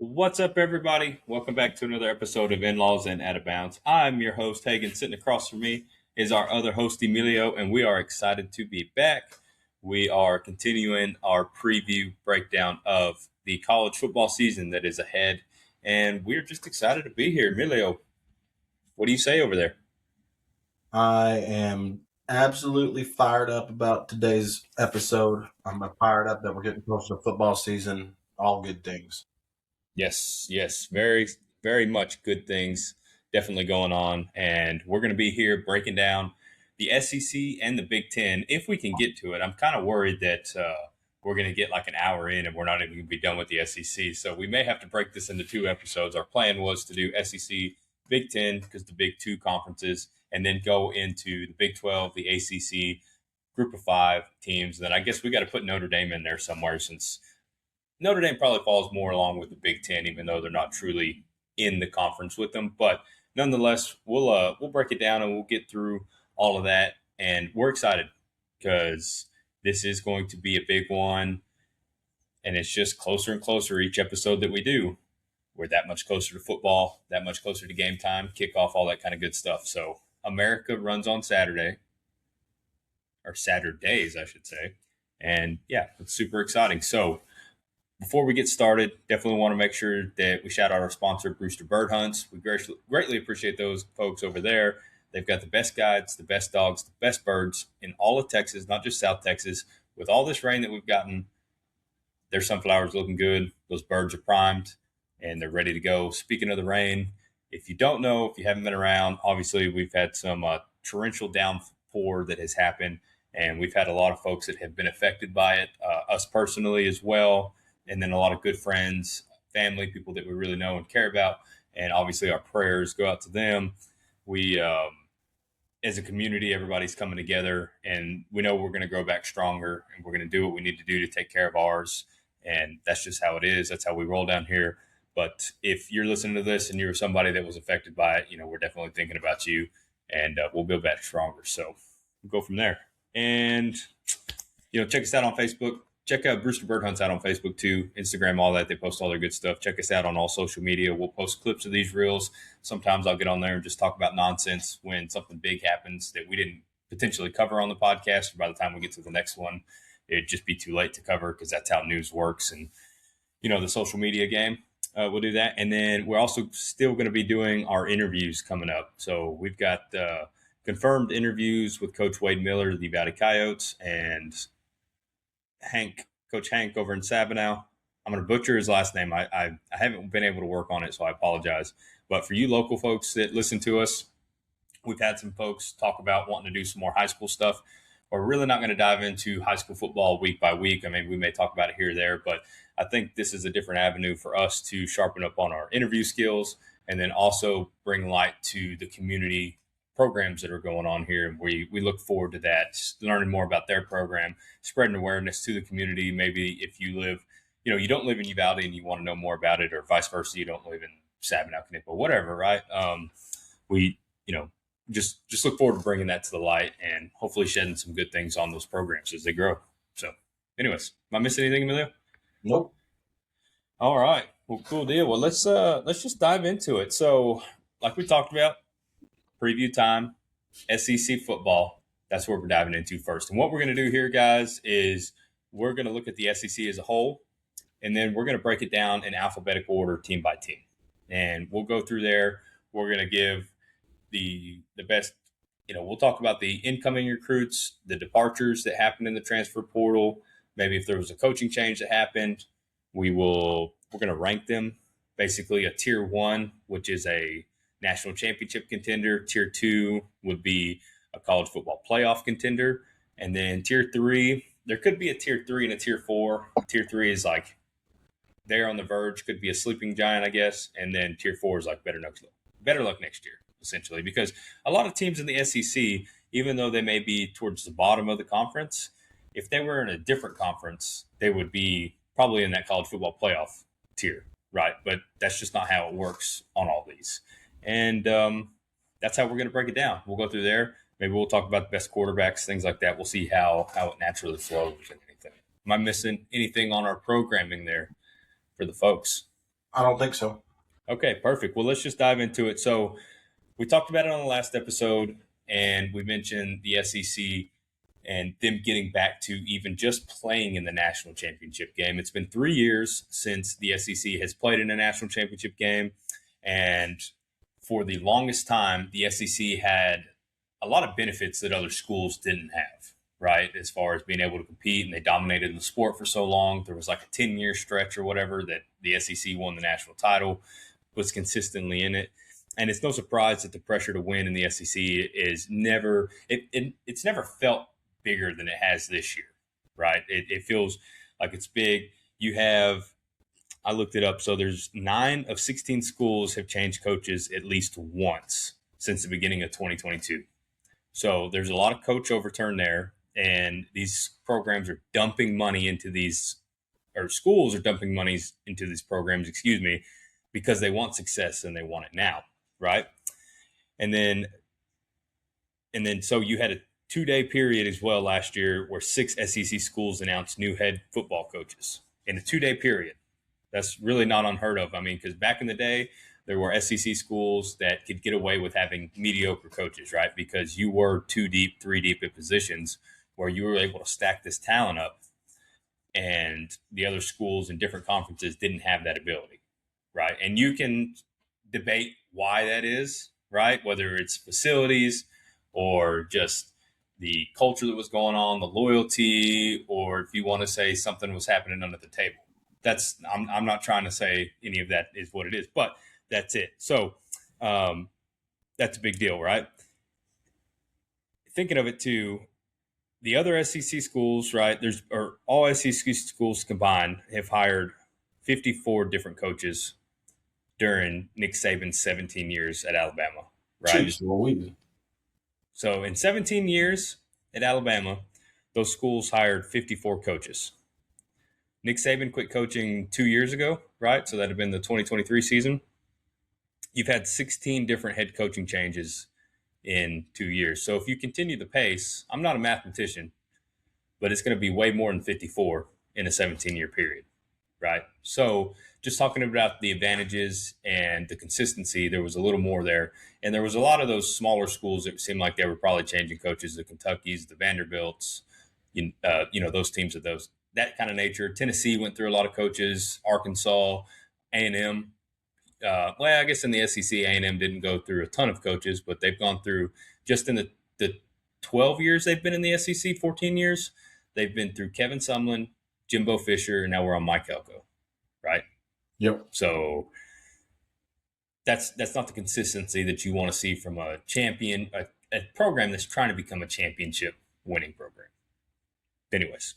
What's up, everybody? Welcome back to another episode of In-Laws and Out of Bounds. I'm your host, Hagen. Sitting across from me is our other host, Emilio, and we are excited to be back. We are continuing our preview breakdown of the college football season that is ahead, and we're just excited to be here. Emilio, what do you say over there? I am absolutely fired up about today's episode. I'm fired up that we're getting close to football season. All good things. Yes, very, very much good things definitely going on. And we're going to be here breaking down the SEC and the Big Ten if we can get to it. I'm kind of worried that we're going to get like an hour in and we're not even going to be done with the SEC. So we may have to break this into two episodes. Our plan was to do SEC, Big Ten, because the Big Two conferences, and then go into the Big 12, the ACC, group of five teams. Then I guess we got to put Notre Dame in there somewhere since Notre Dame probably falls more along with the Big Ten, even though they're not truly in the conference with them. But nonetheless, we'll break it down and we'll get through all of that. And we're excited because this is going to be a big one, and it's just closer and closer each episode that we do. We're that much closer to football, that much closer to game time, kickoff, all that kind of good stuff. So America runs on Saturday, or Saturdays, I should say. And yeah, it's super exciting. So before we get started, definitely want to make sure that we shout out our sponsor, Brewster Bird Hunts. We greatly appreciate those folks over there. They've got the best guides, the best dogs, the best birds in all of Texas, not just South Texas. With all this rain that we've gotten, their sunflowers looking good. Those birds are primed and they're ready to go. Speaking of the rain, if you don't know, if you haven't been around, obviously we've had some torrential downpour that has happened, and we've had a lot of folks that have been affected by it, us personally as well, and then a lot of good friends, family, people that we really know and care about. And obviously our prayers go out to them. We, as a community, everybody's coming together, and we know we're going to grow back stronger, and we're going to do what we need to do to take care of ours. And that's just how it is. That's how we roll down here. But if you're listening to this and you're somebody that was affected by it, we're definitely thinking about you, and we'll build back stronger. So we'll go from there. And, check us out on Facebook. Check out Brewster Bird Hunts out on Facebook too, Instagram, all that. They post all their good stuff. Check us out on all social media. We'll post clips of these reels. Sometimes I'll get on there and just talk about nonsense when something big happens that we didn't potentially cover on the podcast. By the time we get to the next one, it'd just be too late to cover because that's how news works. And, the social media game, we'll do that. And then we're also still going to be doing our interviews coming up. So we've got confirmed interviews with Coach Wade Miller, the Valley Coyotes, and Coach Hank over in Sabinow. I'm going to butcher his last name. I haven't been able to work on it, so I apologize. But for you local folks that listen to us, we've had some folks talk about wanting to do some more high school stuff. We're really not going to dive into high school football week by week. I mean, we may talk about it here or there, but I think this is a different avenue for us to sharpen up on our interview skills and then also bring light to the community programs that are going on here. And we look forward to that, learning more about their program, spreading awareness to the community. Maybe if you live, you don't live in Uvalde and you want to know more about it, or vice versa, you don't live in Sabinow, Knippo, whatever, right? We, just look forward to bringing that to the light and hopefully shedding some good things on those programs as they grow. So anyways, am I missing anything, Emilio? Nope. All right. Well, cool deal. Well, let's just dive into it. So like we talked about, preview time, SEC football. That's what we're diving into first. And what we're going to do here, guys, is we're going to look at the SEC as a whole, and then we're going to break it down in alphabetical order, team by team. And we'll go through there. We're going to give the best, we'll talk about the incoming recruits, the departures that happened in the transfer portal, maybe if there was a coaching change that happened. We're going to rank them, basically a tier 1, which is a national championship contender. Tier 2 would be a college football playoff contender. And then tier 3, there could be a tier 3 and a tier 4. Tier 3 is like they're on the verge, could be a sleeping giant, I guess. And then tier 4 is like better luck next year, essentially. Because a lot of teams in the SEC, even though they may be towards the bottom of the conference, if they were in a different conference, they would be probably in that college football playoff tier, right? But that's just not how it works on all these. And that's how we're going to break it down. We'll go through there. Maybe we'll talk about the best quarterbacks, things like that. We'll see how it naturally flows and anything. Am I missing anything on our programming there for the folks? I don't think so. Okay, perfect. Well, let's just dive into it. So we talked about it on the last episode, and we mentioned the SEC and them getting back to even just playing in the national championship game. It's been 3 years since the SEC has played in a national championship game. And for the longest time, the SEC had a lot of benefits that other schools didn't have, right? As far as being able to compete, and they dominated the sport for so long. There was like a 10-year stretch or whatever that the SEC won the national title, was consistently in it. And it's no surprise that the pressure to win in the SEC is never, it's never felt bigger than it has this year, right? It feels like it's big. You have, I looked it up. So there's 9 of 16 schools have changed coaches at least once since the beginning of 2022. So there's a lot of coach overturn there. And these programs are dumping money into these, or schools are dumping money into these programs, excuse me, because they want success and they want it now, right? And then, so you had a 2-day period as well last year where 6 SEC schools announced new head football coaches in a 2-day period. That's really not unheard of. I mean, because back in the day, there were SEC schools that could get away with having mediocre coaches, right? Because you were 2 deep, 3 deep at positions where you were able to stack this talent up, and the other schools in different conferences didn't have that ability, right? And you can debate why that is, right? Whether it's facilities or just the culture that was going on, the loyalty, or if you want to say something was happening under the table. I'm not trying to say any of that is what it is, but that's it. So that's a big deal, right? Thinking of it too, the other SEC schools, right? All SEC schools combined have hired 54 different coaches during Nick Saban's 17 years at Alabama, right? Jeez Louise. So in 17 years at Alabama, those schools hired 54 coaches. Nick Saban quit coaching 2 years ago, right? So that had been the 2023 season. You've had 16 different head coaching changes in 2 years. So if you continue the pace, I'm not a mathematician, but it's going to be way more than 54 in a 17-year period, right? So just talking about the advantages and the consistency, there was a little more there. And there was a lot of those smaller schools that seemed like they were probably changing coaches, the Kentuckys, the Vanderbilts, those teams of that kind of nature. Tennessee went through a lot of coaches, Arkansas, A&M. Well, I guess in the SEC, A&M didn't go through a ton of coaches, but they've gone through, just in the 12 years they've been in the SEC, 14 years, they've been through Kevin Sumlin, Jimbo Fisher, and now we're on Mike Elko, right? Yep. So that's not the consistency that you want to see from a champion, a program that's trying to become a championship winning program. Anyways,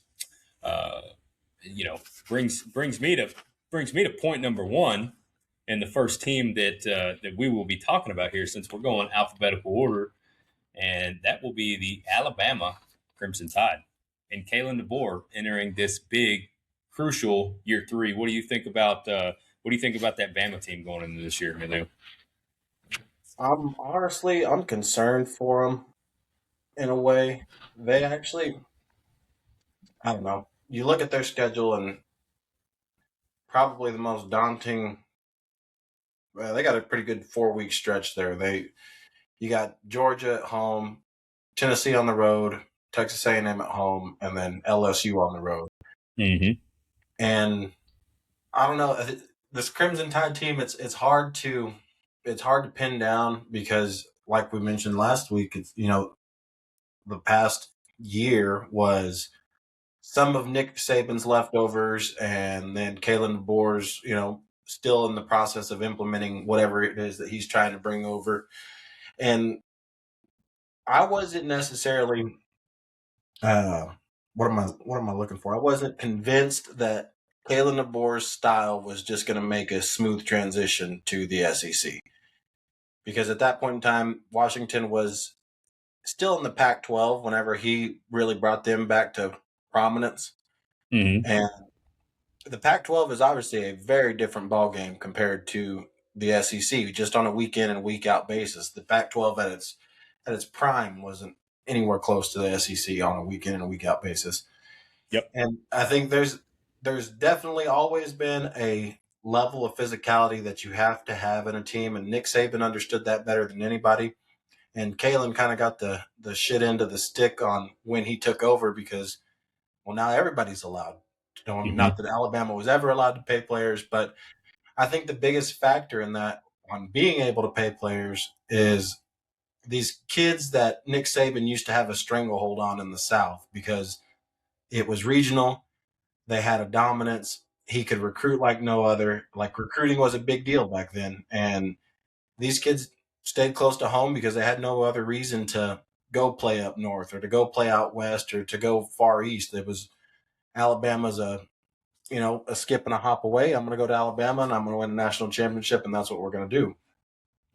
brings me to point number one, and the first team that we will be talking about here, since we're going alphabetical order, and that will be the Alabama Crimson Tide and Kalen DeBoer entering this big, crucial year 3. What do you think about that Bama team going into this year, Emilio? I'm concerned for them in a way. They actually, I don't know. You look at their schedule and probably the most daunting. Well, they got a pretty good 4-week stretch there. You got Georgia at home, Tennessee on the road, Texas A&M at home, and then LSU on the road. Mm-hmm. And I don't know, this Crimson Tide team. It's hard to pin down because, like we mentioned last week, it's the past year was some of Nick Saban's leftovers, and then Kalen DeBoer's, still in the process of implementing whatever it is that he's trying to bring over. And I wasn't necessarily, what am I looking for? I wasn't convinced that Kalen DeBoer's style was just going to make a smooth transition to the SEC, because at that point in time, Washington was still in the Pac-12 whenever he really brought them back to prominence. Mm-hmm. And the Pac-12 is obviously a very different ballgame compared to the SEC, just on a week in and week out basis. The Pac-12 at its prime wasn't anywhere close to the SEC on a week in and week out basis. Yep. And I think there's definitely always been a level of physicality that you have to have in a team, and Nick Saban understood that better than anybody. And Kalen kind of got the shit end of the stick on when he took over because, well, now everybody's allowed. Not Mm-hmm. that Alabama was ever allowed to pay players, but I think the biggest factor in that on being able to pay players is these kids that Nick Saban used to have a stranglehold on in the South because it was regional. They had a dominance. He could recruit like no other. Like recruiting was a big deal back then. And these kids stayed close to home because they had no other reason to go play up north or to go play out west or to go far east. It was Alabama's a skip and a hop away. I'm going to go to Alabama and I'm going to win a national championship, and that's what we're going to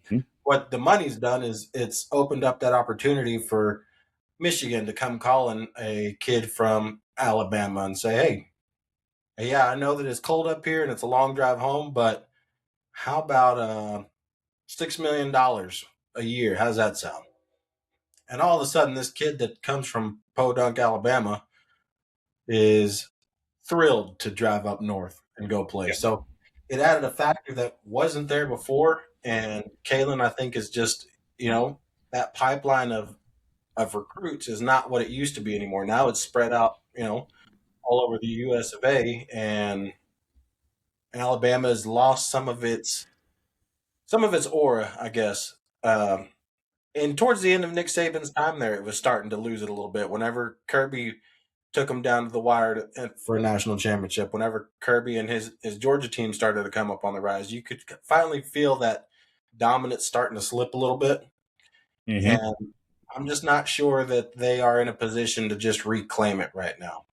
do. What the money's done is it's opened up that opportunity for Michigan to come calling a kid from Alabama and say, hey, yeah, I know that it's cold up here and it's a long drive home, but how about $6 million a year? How's that sound? And all of a sudden, this kid that comes from Podunk, Alabama, is thrilled to drive up north and go play. Yeah. So it added a factor that wasn't there before. And Kalen, I think, is just, that pipeline of recruits is not what it used to be anymore. Now it's spread out, all over the US of A, and Alabama has lost some of its aura, I guess. And towards the end of Nick Saban's time there, it was starting to lose it a little bit. Whenever Kirby took him down to the wire for a national championship, whenever Kirby and his Georgia team started to come up on the rise, you could finally feel that dominance starting to slip a little bit. Mm-hmm. And I'm just not sure that they are in a position to just reclaim it right now.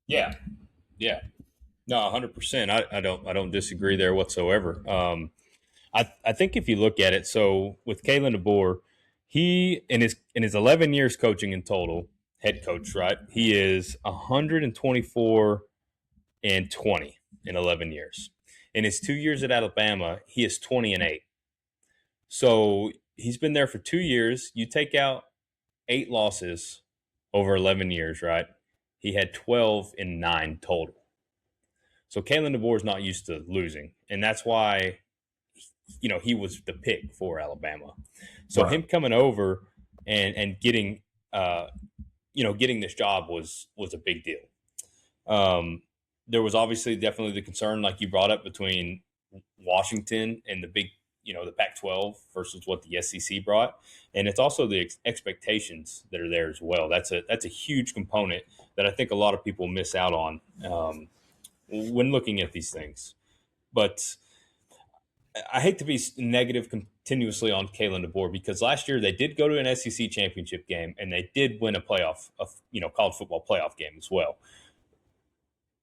Yeah. Yeah. No, 100%. I don't disagree there whatsoever. I think if you look at it, so with Kalen DeBoer, he in his 11 years coaching in total, head coach, right? He is 124 and 20 in 11 years. In his 2 years at Alabama, he is 20 and 8. So he's been there for 2 years. You take out 8 losses over 11 years, right? He had 12 and 9 total. So Kalen DeBoer is not used to losing, and that's why he was the pick for Alabama. So Right. him coming over and getting getting this job was a big deal. There was obviously definitely the concern, like you brought up, between Washington and the Pac-12 versus what the SEC brought, and it's also the expectations that are there as well. That's a huge component that I think a lot of people miss out on when looking at these things. But I hate to be negative continuously on Kalen DeBoer because last year they did go to an SEC championship game and they did win a college football playoff game as well.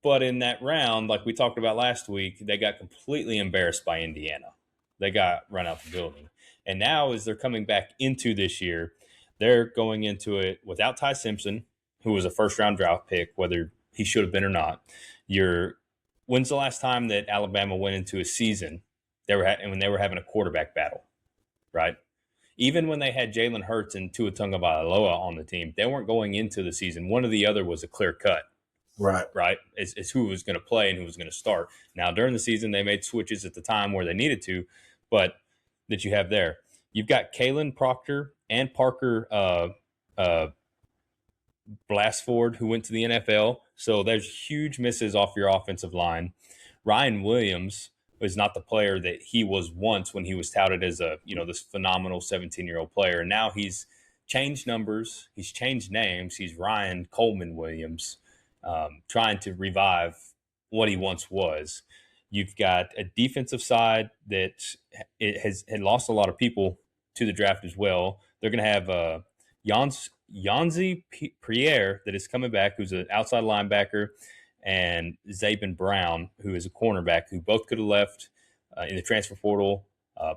But in that round, like we talked about last week, they got completely embarrassed by Indiana. They got run out the building. And now, as they're coming back into this year, they're going into it without Ty Simpson, who was a first round draft pick, whether he should have been or not. When's the last time that Alabama went into a season when they were having a quarterback battle, right? Even when they had Jalen Hurts and Tua Tagovailoa on the team, they weren't going into the season. One or the other was a clear cut, Right. right? It's who was going to play and who was going to start. Now, during the season, they made switches at the time where they needed to, but that you have there. You've got Kalen Proctor and Parker Blasford, who went to the NFL. So there's huge misses off your offensive line. Ryan Williams is not the player that he was once when he was touted as this phenomenal 17-year-old player. And now he's changed numbers. He's changed names. He's Ryan Coleman Williams, trying to revive what he once was. You've got a defensive side that had lost a lot of people to the draft as well. They're going to have Yanzi Pierre that is coming back, who's an outside linebacker, and Zabin Brown, who is a cornerback, who both could have left in the transfer portal.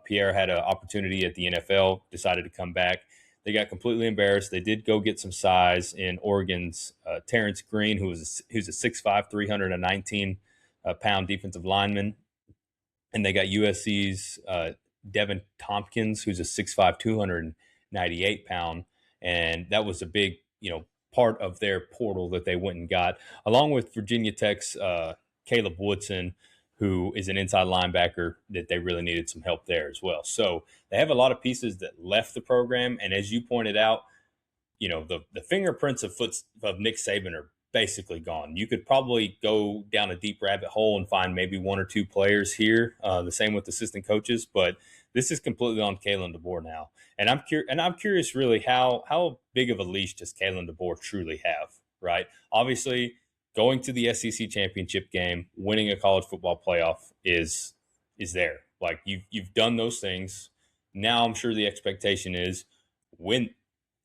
Pierre had an opportunity at the NFL, decided to come back. They got completely embarrassed. They did go get some size in Oregon's Terrence Green, who's a 6'5", 319-pound defensive lineman. And they got USC's Devin Tompkins, who's a 6'5", 298-pound. And that was a big, part of their portal that they went and got, along with Virginia Tech's Caleb Woodson, who is an inside linebacker that they really needed some help there as well. So they have a lot of pieces that left the program. And as you pointed out, the fingerprints of Nick Saban are basically gone. You could probably go down a deep rabbit hole and find maybe one or two players here. The same with assistant coaches, but this is completely on Kalen DeBoer now. And I'm curious really how big of a leash does Kalen DeBoer truly have, right? Obviously, going to the SEC championship game, winning a college football playoff is there. Like you've done those things. Now I'm sure the expectation is win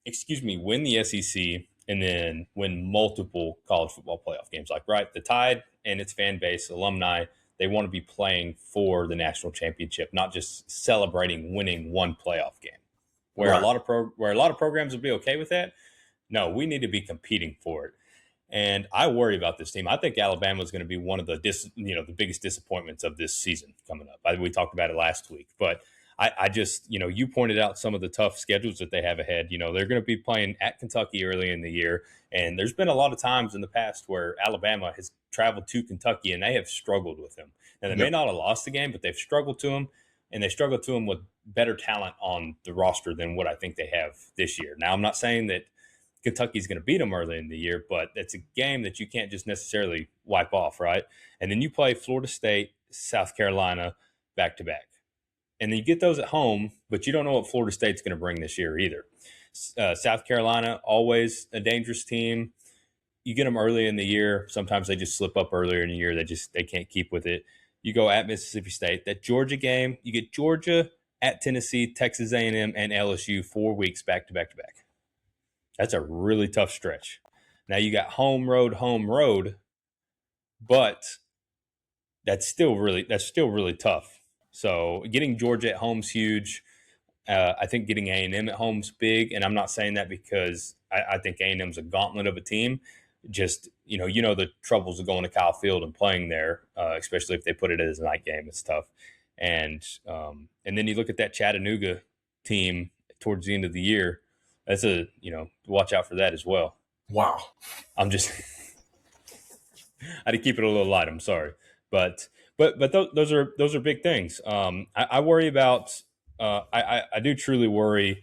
win the SEC and then win multiple college football playoff games. Like, right, the Tide and its fan base, alumni, they want to be playing for the national championship, not just celebrating winning one playoff game. Where Right. where a lot of programs would be okay with that, no, we need to be competing for it. And I worry about this team. I think Alabama is going to be one of the the biggest disappointments of this season coming up. We talked about it last week, but I just, you pointed out some of the tough schedules that they have ahead. They're going to be playing at Kentucky early in the year. And there's been a lot of times in the past where Alabama has traveled to Kentucky and they have struggled with them. Now, they may Yep. not have lost the game, but they've struggled to them. And they struggled to them with better talent on the roster than what I think they have this year. Now, I'm not saying that Kentucky's going to beat them early in the year, but it's a game that you can't just necessarily wipe off, right? And then you play Florida State, South Carolina back to back. And then you get those at home, but you don't know what Florida State's going to bring this year either. South Carolina, always a dangerous team. You get them early in the year. Sometimes they just slip up earlier in the year. They can't keep with it. You go at Mississippi State. That Georgia game, you get Georgia at Tennessee, Texas A&M, and LSU 4 weeks back to back to back. That's a really tough stretch. Now you got home road, but that's still really tough. So getting Georgia at home's huge. I think getting A&M at home's big, and I'm not saying that because I think A&M's a gauntlet of a team. Just the troubles of going to Kyle Field and playing there, especially if they put it as a night game. It's tough, and then you look at that Chattanooga team towards the end of the year. That's watch out for that as well. Wow. I'm just I had to keep it a little light. I'm sorry, but those are big things. I worry about. I do truly worry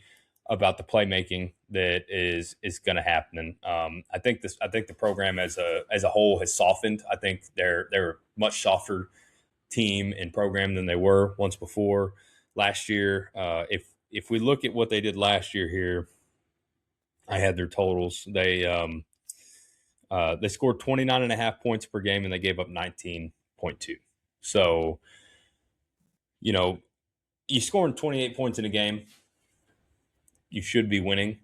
about the playmaking that is going to happen. I think the program as a whole has softened. I think they're a much softer team and program than they were once before last year. If we look at what they did last year here, I had their totals. They scored 29.5 points per game and they gave up 19.2. So, you scoring 28 points in a game, you should be winning.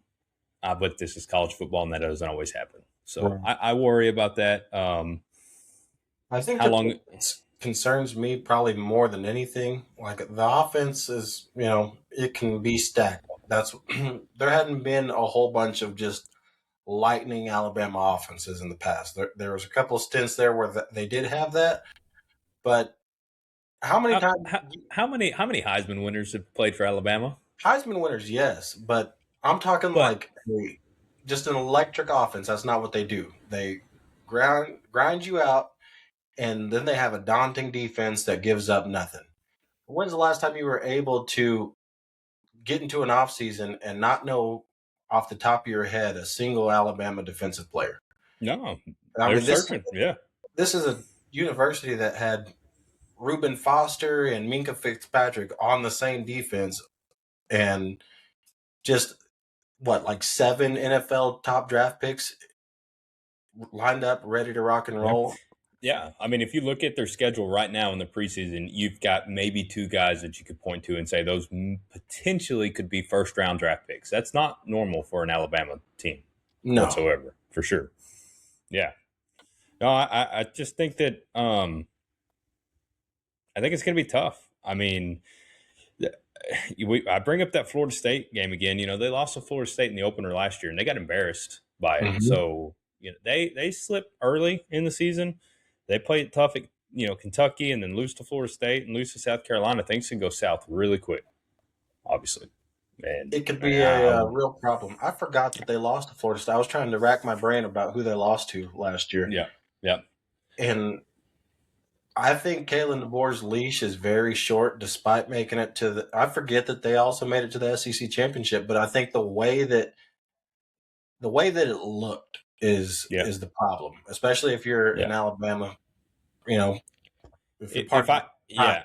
But this is college football and that doesn't always happen. So Right. I worry about that. I think How that long? concerns me probably more than anything. Like the offense is, it can be stacked. That's there hadn't been a whole bunch of just lightning Alabama offenses in the past. There was a couple of stints there where they did have that, but how many How, times how, how many Heisman winners have played for Alabama? Heisman winners? Yes, but I'm talking But like just an electric offense. That's not what they do. They grind you out, and then they have a daunting defense that gives up nothing. When's the last time you were able to get into an offseason and not know off the top of your head a single Alabama defensive player? no, I they're mean, searching. Yeah. this is a university that had Reuben Foster and Minka Fitzpatrick on the same defense, and just like 7 NFL top draft picks lined up, ready to rock and Yeah. roll. Yeah. I mean, if you look at their schedule right now in the preseason, you've got maybe 2 guys that you could point to and say those potentially could be first round draft picks. That's not normal for an Alabama team No, whatsoever, for sure. Yeah. No, I just think that I think it's going to be tough. I mean, I bring up that Florida State game again. They lost to Florida State in the opener last year, and they got embarrassed by it. Mhm. So they slipped early in the season. They played tough at Kentucky, and then lose to Florida State and lose to South Carolina. Things can go south really quick, obviously. And It could be a real problem. I forgot that they lost to Florida State. I was trying to rack my brain about who they lost to last year, yeah, yeah, and I think Kalen DeBoer's leash is very short, despite making it to the. I forget that they also made it to the SEC championship, but I think the way that it looked Yeah, is the problem, especially if you're in yeah. Alabama. You know, if you're part If of the I yeah,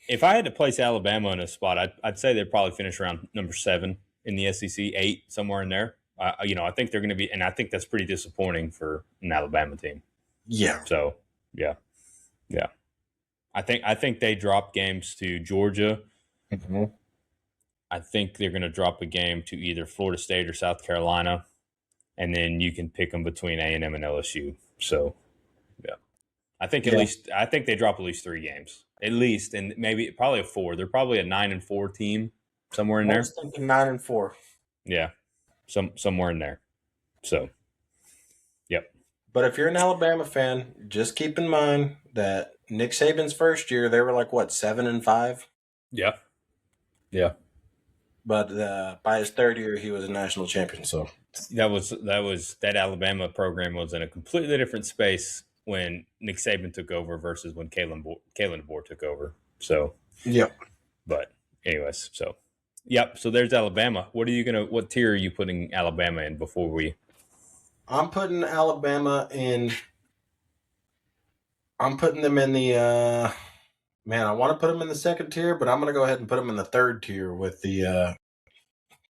if I had to place Alabama in a spot, I'd say they'd probably finish around number 7 in the SEC, 8 somewhere in there. I think they're going to be, and I think that's pretty disappointing for an Alabama team. yeah, So yeah, yeah. I think they drop games to Georgia. mm-hmm. I think they're going to drop a game to either Florida State or South Carolina, and then you can pick them between A&M and LSU. So yeah, Yeah. I think they drop at least 3 games at least, and maybe probably a 4. They're probably a 9-4 team somewhere in I was there. thinking 9-4. Yeah, somewhere in there. So yep, But if you're an Alabama fan, just keep in mind that Nick Saban's first year, they were like what 7-5, yeah, yeah. but by his third year, he was a national champion. So That Alabama program was in a completely different space when Nick Saban took over versus when Kalen DeBoer took over. So, yeah, but anyways, so yep. So there's Alabama. What tier are you putting Alabama in before we? I'm putting Alabama in. I'm putting them in the. Man, I want to put them in the second tier, but I'm going to go ahead and put them in the third tier with the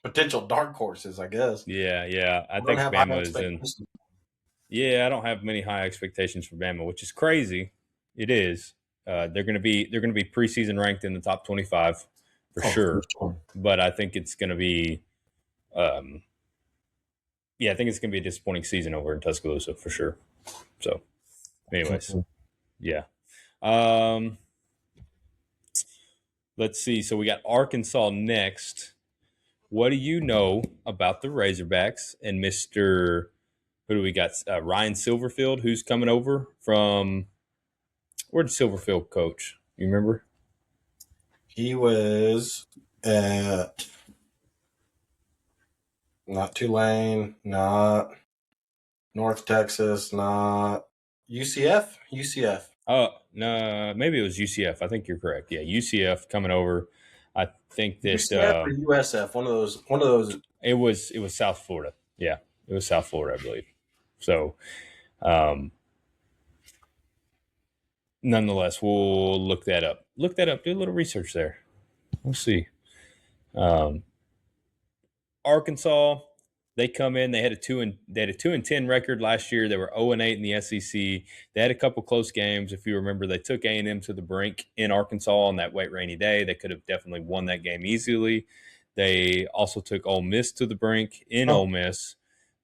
potential dark horses, I guess. Yeah, yeah. I I don't think have high Bama is in. expectations. Yeah, I don't have many high expectations for Bama, which is crazy. It is. They're gonna be preseason ranked in the top 25 for Oh, for sure, sure. but I think it's gonna be. Um, yeah, I think it's gonna be a disappointing season over in Tuscaloosa for sure. So, anyways, yeah. Um, let's see. So we got Arkansas next. What do you know about the Razorbacks and Mister? Who do we got? Ryan Silverfield, who's coming over from. Where did Silverfield coach? You remember? He was at not Tulane, not North Texas, not UCF. UCF. Oh no, maybe it was UCF. I think you're correct. Yeah, UCF coming over. I think that UCF or USF. One of those. One of those. it was South Florida. Yeah, it was South Florida, I believe. So, um, nonetheless, we'll look that up. Look that up. Do a little research there. We'll see. Um, Arkansas, they come in. They had a 2-10 record last year. They were 0-8 in the SEC. They had a couple close games. If you remember, they took A&M to the brink in Arkansas on that wet rainy day. They could have definitely won that game easily. They also took Ole Miss to the brink in Oh, Ole Miss.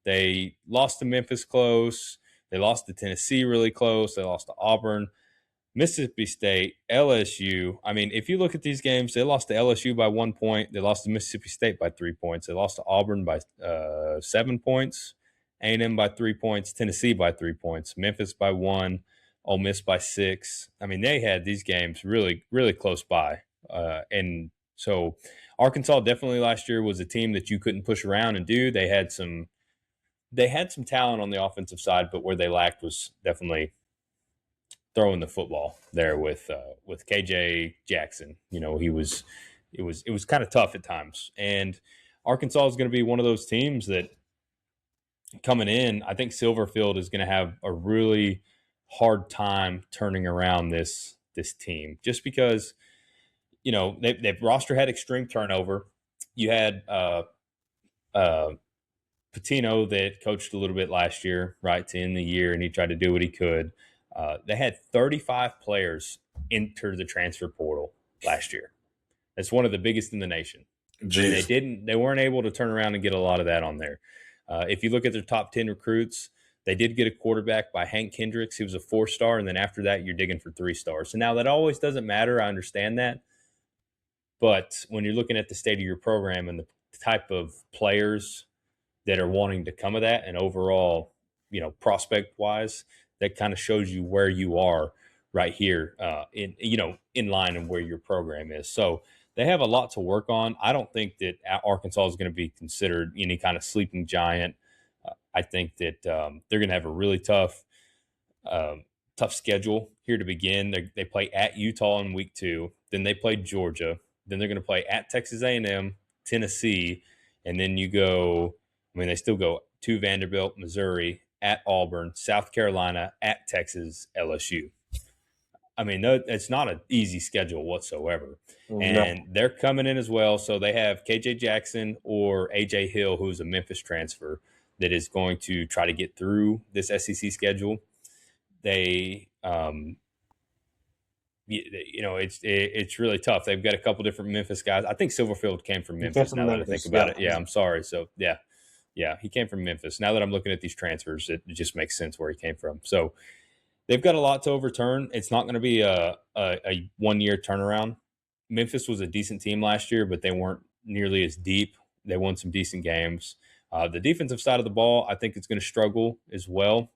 They lost to Memphis close. They lost to Tennessee really close. They lost to Auburn. Mississippi State, LSU. I mean, if you look at these games, they lost to LSU by 1 point. They lost to Mississippi State by 3 points. They lost to Auburn by 7 points. A&M by 3 points. Tennessee by 3 points. Memphis by 1. Ole Miss by 6. I mean, they had these games really, really close by. And so Arkansas definitely last year was a team that you couldn't push around and do. They had some talent on the offensive side, but where they lacked was definitely throwing the football there with KJ Jackson. It was kind of tough at times, and Arkansas is going to be one of those teams that coming in. I think Silverfield is going to have a really hard time turning around this team, just because their roster had extreme turnover. You had uh, Patino that coached a little bit last year, right, to end the year, and he tried to do what he could. They had 35 players enter the transfer portal last year. That's one of the biggest in the nation, and they jeez. didn't. They weren't able to turn around and get a lot of that on there. If you look at their top 10 recruits, they did get a quarterback by Hank Kendricks. He was a 4-star, and then after that, you're digging for 3 stars. So now that always doesn't matter. I understand that, but when you're looking at the state of your program and the type of players that are wanting to come of that, and overall, prospect wise, that kind of shows you where you are right here, in line and where your program is. So they have a lot to work on. I don't think that Arkansas is going to be considered any kind of sleeping giant. I think that they're going to have a really tough schedule here to begin. They play at Utah in week 2, then they play Georgia, then they're going to play at Texas A&M, Tennessee, and then you go. I mean, they still go to Vanderbilt, Missouri, at Auburn, South Carolina, at Texas, LSU. I mean, it's not an easy schedule whatsoever. No. And they're coming in as well. So they have KJ Jackson or AJ Hill, who's a Memphis transfer, that is going to try to get through this SEC schedule. They, it's really tough. They've got a couple different Memphis guys. I think Silverfield came from Memphis. Now that I think about it, yeah, I'm sorry. So yeah, he came from Memphis. Now that I'm looking at these transfers, it just makes sense where he came from. So they've got a lot to overturn. It's not going to be a 1-year turnaround. Memphis was a decent team last year, but they weren't nearly as deep. They won some decent games. The defensive side of the ball, I think it's going to struggle as well.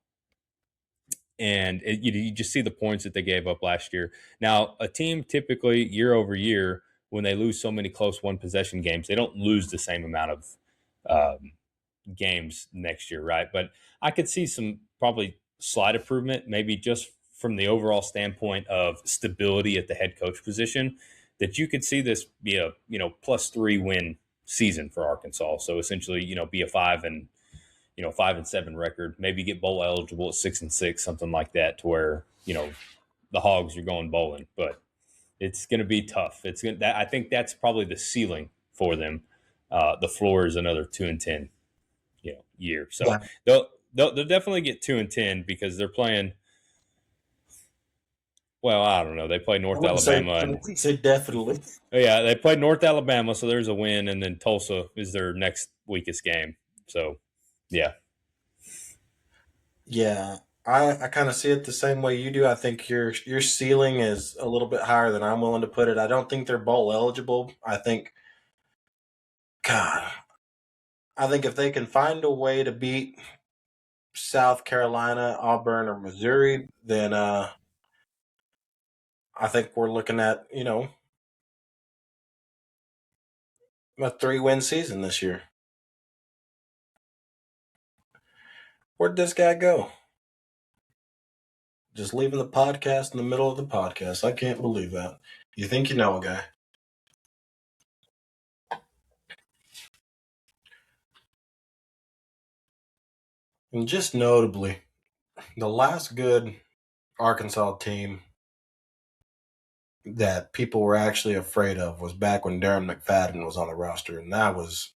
And you just see the points that they gave up last year. Now, a team typically year over year, when they lose so many close one possession games, they don't lose the same amount of games next year, right? But I could see some probably slight improvement, maybe just from the overall standpoint of stability at the head coach position, that you could see this be a +3 win season for Arkansas. So essentially, be a 5-7 record, maybe get bowl eligible at 6-6, something like that, to where the Hogs are going bowling. But it's going to be tough. I think that's probably the ceiling for them. The floor is another 2-10, year. So Yeah. they'll definitely get 2-10 because they're playing. Well, I don't know. They play North Alabama. Say definitely. Yeah, they played North Alabama, so there's a win, and then Tulsa is their next weakest game. So, yeah. Yeah, I kind of see it the same way you do. I think your ceiling is a little bit higher than I'm willing to put it. I don't think they're bowl eligible. God, I think if they can find a way to beat South Carolina, Auburn, or Missouri, then I think we're looking at a 3-win season this year. Where'd this guy go? Just leaving the podcast in the middle of the podcast. I can't believe that. You think you know a guy. And just notably, the last good Arkansas team that people were actually afraid of was back when Darren McFadden was on the roster, and that was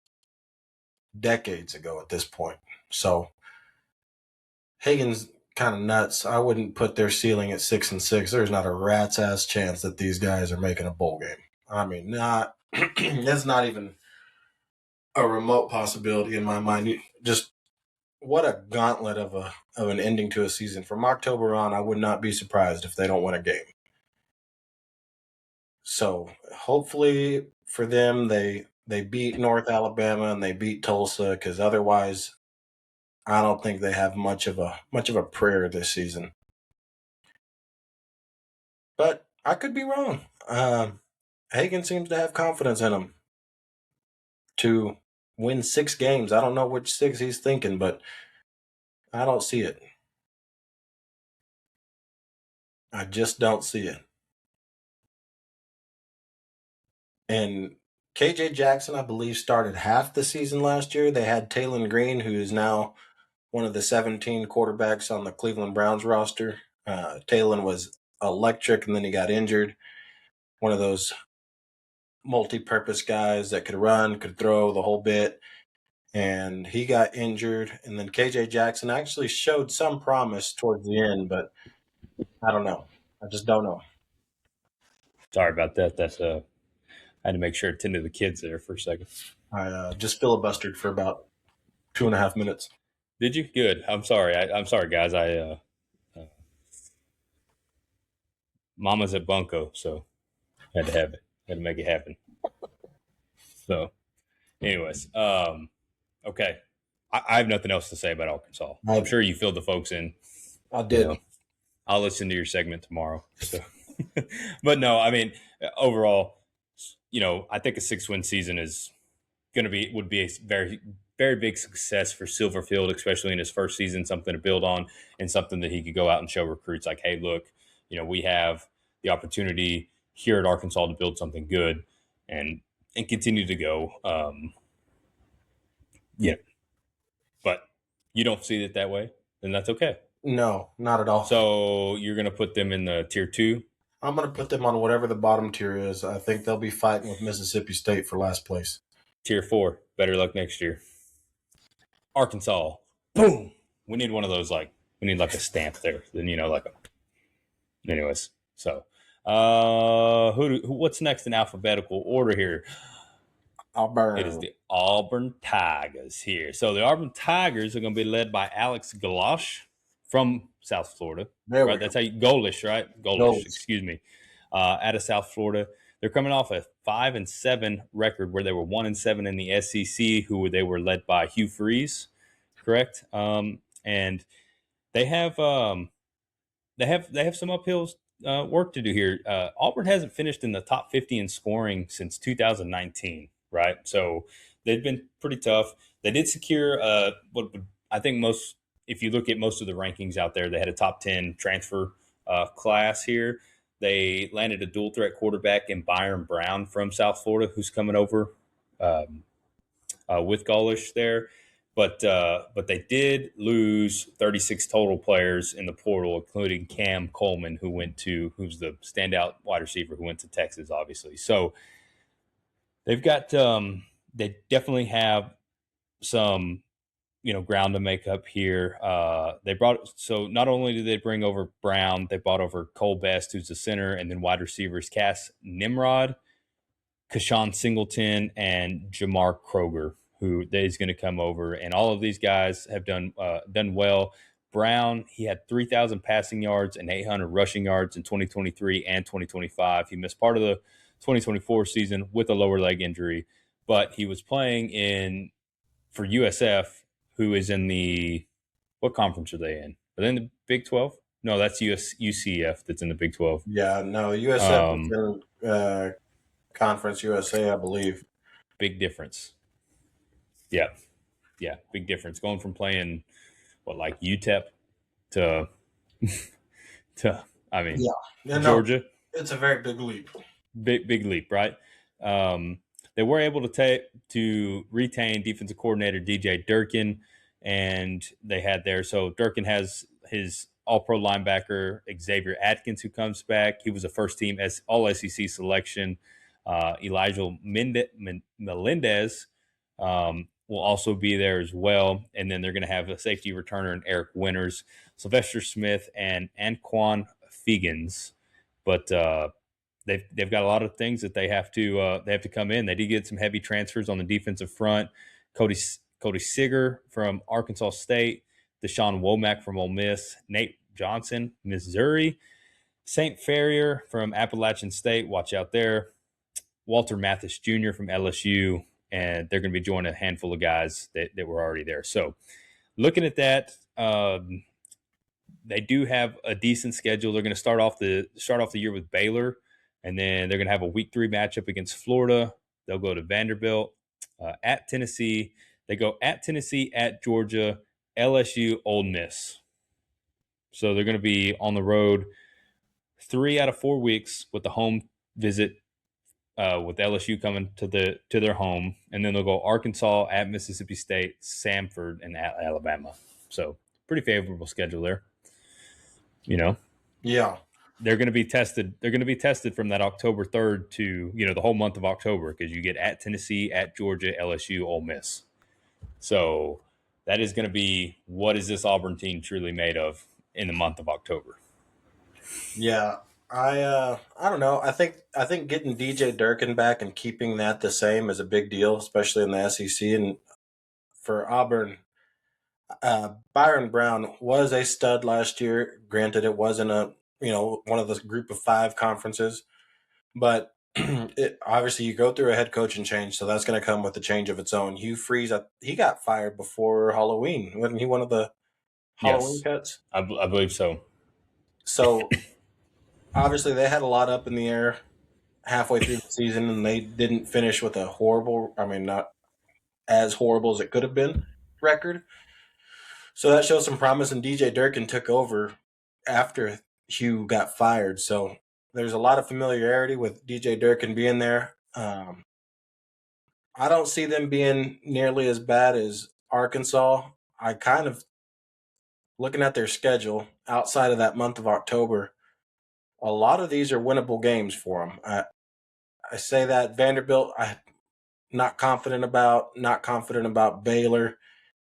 decades ago at this point. So Hagen's kind of nuts. I wouldn't put their ceiling at 6-6. There's not a rat's ass chance that these guys are making a bowl game. I mean, not that's not even a remote possibility in my mind. Just what a gauntlet of an ending to a season. From October on, I would not be surprised if they don't win a game. So hopefully for them, they beat North Alabama and they beat Tulsa, because otherwise, I don't think they have much of a prayer this season. But I could be wrong. Hagen seems to have confidence in him to win 6 games. I don't know which 6 he's thinking, but I don't see it. I just don't see it. And KJ Jackson, I believe, started half the season last year. They had Taylon Green, who is now one of the 17 quarterbacks on the Cleveland Browns roster. Taylon was electric, and then he got injured. One of those multi-purpose guys that could run, could throw the whole bit. And he got injured. And then KJ Jackson actually showed some promise towards the end, but I don't know. I just don't know. Sorry about that. I had to make sure to tend to the kids there for a second. I just filibustered for about 2.5 minutes. Did you? Good. I'm sorry. I'm sorry, guys. Mama's at Bunko, so had to have it. Had to make it happen. So, anyways, okay. I have nothing else to say about Arkansas. I'm sure you filled the folks in. I did. I'll listen to your segment tomorrow. So. But no, I mean, overall, I think a 6-win season would be a very very big success for Silverfield, especially in his first season, something to build on and something that he could go out and show recruits like, hey, look, we have the opportunity here at Arkansas to build something good and continue to go. Yeah, but you don't see it that way, then that's okay. No, not at all. So you're going to put them in the tier 2? I'm going to put them on whatever the bottom tier is. I think they'll be fighting with Mississippi State for last place. Tier 4, better luck next year. Arkansas, boom. We need one of those, we need like a stamp there. Then, anyways. So, what's next in alphabetical order here? Auburn. It is the Auburn Tigers here. So the Auburn Tigers are going to be led by Alex Galosh from South Florida. There we Right? go. That's how you Golish, right? Golish, Goals. excuse me. Out of South Florida. They're coming off a 5-7 record where they were 1-7 in the SEC, they were led by Hugh Freeze, correct? And they have some uphill work to do here. Auburn hasn't finished in the top 50 in scoring since 2019, right? So they've been pretty tough. They did secure what I think if you look at most of the rankings out there, they had a top 10 transfer class here. They landed a dual threat quarterback in Byron Brown from South Florida, who's coming over with Gaulish there. But they did lose 36 total players in the portal, including Cam Coleman, who's the standout wide receiver who went to Texas, obviously. So they've got they definitely have some ground to make up here. So not only did they bring over Brown, they brought over Cole Best, who's the center, and then wide receivers Cass Nimrod, Kashawn Singleton, and Jamar Kroger, who is going to come over. And all of these guys have done well. Brown, he had 3,000 passing yards and 800 rushing yards in 2023 and 2025. He missed part of the 2024 season with a lower leg injury, but he was playing for USF, who is in what conference are they in? Are they in the Big 12? No, that's UCF that's in the Big 12. Yeah, no, USF is in Conference USA, I believe. Big difference. Yeah, big difference. Going from playing like UTEP to Georgia. It's a very big leap. Big leap, right? They were able to retain defensive coordinator DJ Durkin, and they had there. So Durkin has his All-Pro linebacker Xavier Atkins, who comes back. He was a first-team All-SEC selection. Elijah Melendez will also be there as well. And then they're going to have a safety returner in Eric Winters, Sylvester Smith, and Anquan Fegans. But they've got a lot of things that they have to come in. They did get some heavy transfers on the defensive front. Cody Seager from Arkansas State, Deshaun Womack from Ole Miss, Nate Johnson, Missouri, St. Ferrier from Appalachian State. Watch out there. Walter Mathis Jr. from LSU, and they're going to be joining a handful of guys that were already there. So looking at that, they do have a decent schedule. They're going to start off the year with Baylor, and then they're going to have a week 3 matchup against Florida. They'll go to Vanderbilt, at Tennessee. They go at Tennessee, at Georgia, LSU, Ole Miss. So they're going to be on the road 3 out of 4 weeks with the home visit, with LSU coming to their home, and then they'll go Arkansas, at Mississippi State, Samford, and at Alabama. So pretty favorable schedule there. Yeah. They're going to be tested. They're going to be tested from that October 3rd to the whole month of October, because you get at Tennessee, at Georgia, LSU, Ole Miss. So that is going to be, what is this Auburn team truly made of in the month of October? Yeah, I don't know. I think getting DJ Durkin back and keeping that the same is a big deal, especially in the SEC. And for Auburn, Byron Brown was a stud last year. Granted, it wasn't one of the group of 5 conferences, but obviously you go through a head coaching change, so that's going to come with a change of its own. Hugh Freeze, he got fired before Halloween. Wasn't he one of the Halloween cuts? I believe so. So obviously they had a lot up in the air halfway through the season, and they didn't finish with a horrible. I mean, not as horrible as it could have been record. So that shows some promise. And DJ Durkin took over after Hugh got fired. So there's a lot of familiarity with DJ Durkin being there. I don't see them being nearly as bad as Arkansas. I kind of looking at their schedule outside of that month of October. A lot of these are winnable games for them. I say that Vanderbilt, I'm not confident about Baylor,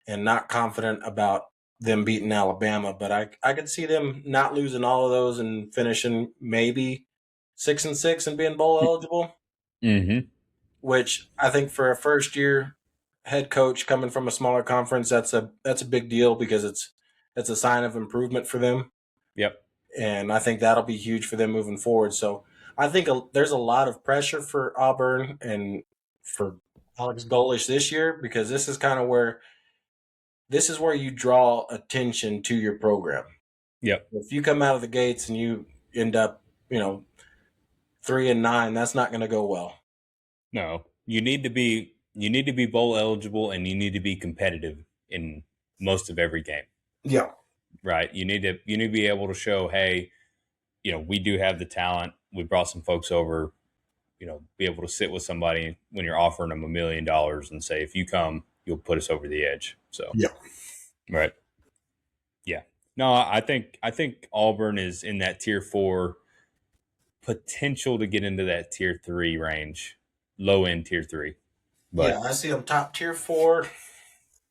and not confident about them beating Alabama. But I could see them not losing all of those and finishing maybe 6-6 and being bowl eligible, Mm-hmm. which I think for a first year head coach coming from a smaller conference, that's a big deal because it's a sign of improvement for them. Yep. And I think that'll be huge for them moving forward. So I think there's a lot of pressure for Auburn and for Alex Golish this year because this is where you draw attention to your program. Yep. If you come out of the gates and you end up, 3-9, that's not going to go well. No, you need to be bowl eligible, and you need to be competitive in most of every game. Yeah. Right. You need to be able to show, hey, we do have the talent. We brought some folks over. Be able to sit with somebody when you're offering them $1 million and say, if you come, you'll put us over the edge. So Yeah. right. Yeah. No, I think Auburn is in that tier 4 potential to get into that tier 3 range, low end tier 3. Yeah, But I see them top tier 4.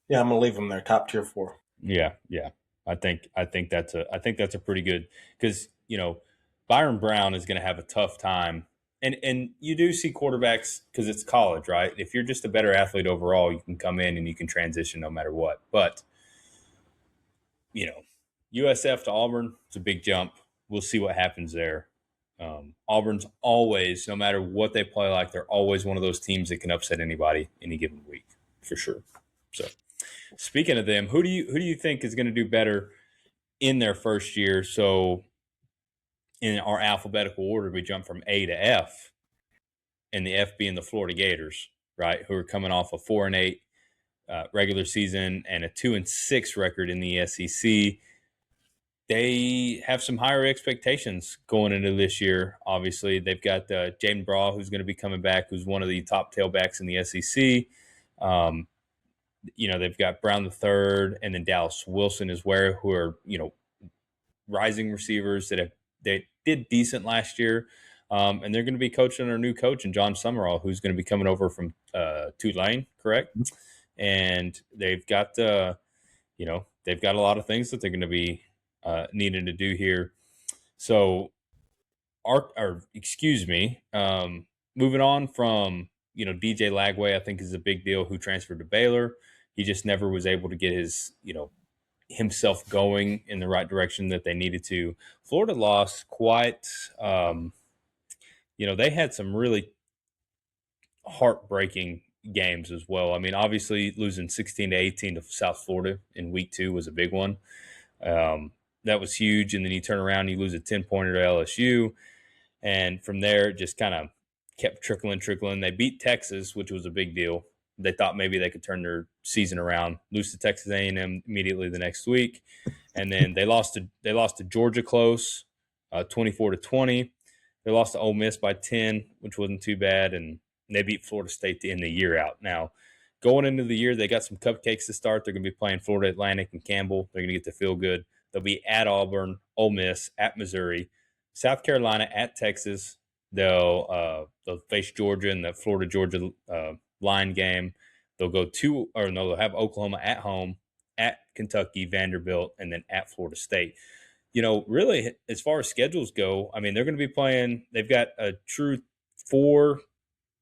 Yeah, I'm going to leave them there, top tier 4. yeah, yeah. I think that's a pretty good because Byron Brown is going to have a tough time, and you do see quarterbacks because it's college, right? If you're just a better athlete overall, you can come in and you can transition no matter what. But USF to Auburn, it's a big jump. We'll see what happens there. Auburn's always, no matter what they play like, they're always one of those teams that can upset anybody any given week, for sure. So, speaking of them, who do you think is going to do better in their first year? So, in our alphabetical order, we jump from A to F, and the F being the Florida Gators, right? Who are coming off a 4-8 regular season and a 2-6 record in the SEC. They have some higher expectations going into this year. Obviously, they've got Jaden Braw, who's going to be coming back, who's one of the top tailbacks in the SEC. They've got Brown the third, and then Dallas Wilson is who are rising receivers they did decent last year, and they're going to be coaching under a new coach and John Summerall, who's going to be coming over from Tulane, correct? And they've got they've got a lot of things that they're going to be needing to do here. So, moving on from DJ Lagway, I think is a big deal. Who transferred to Baylor? He just never was able to get his himself going in the right direction that they needed to. Florida lost quite. They had some really heartbreaking games as well. I mean, obviously losing 16-18 to South Florida in week 2 was a big one. That was huge. And then you turn around, you lose a 10-pointer to LSU. And from there, it just kind of kept trickling. They beat Texas, which was a big deal. They thought maybe they could turn their season around, lose to Texas A&M immediately the next week. And then they lost to Georgia close, 24-20. They lost to Ole Miss by 10, which wasn't too bad. And they beat Florida State to end the year out. Now, going into the year, they got some cupcakes to start. They're going to be playing Florida Atlantic and Campbell. They're going to get to feel good. They'll be at Auburn, Ole Miss, at Missouri, South Carolina, at Texas. They'll face Georgia in the Florida-Georgia line game. They'll have Oklahoma at home, at Kentucky, Vanderbilt, and then at Florida State. Really, as far as schedules go, I mean, they're going to be playing. They've got a true 4.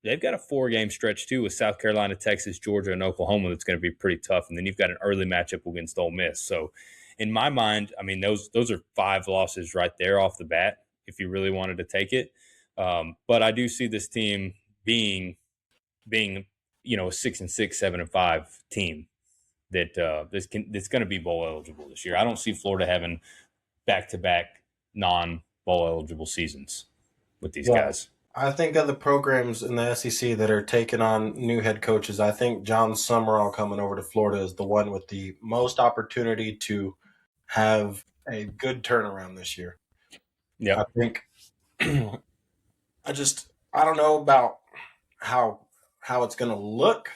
They've got a 4-game stretch too with South Carolina, Texas, Georgia, and Oklahoma. That's going to be pretty tough. And then you've got an early matchup against Ole Miss. So, in my mind, I mean, those are 5 losses right there off the bat if you really wanted to take it. But I do see this team being a 6-6, 7-5 team that's going to be bowl eligible this year. I don't see Florida having back-to-back non-bowl eligible seasons with these guys. I think of the programs in the SEC that are taking on new head coaches. I think John Summerall coming over to Florida is the one with the most opportunity to have a good turnaround this year. I Yep. think I don't know about how it's going to look.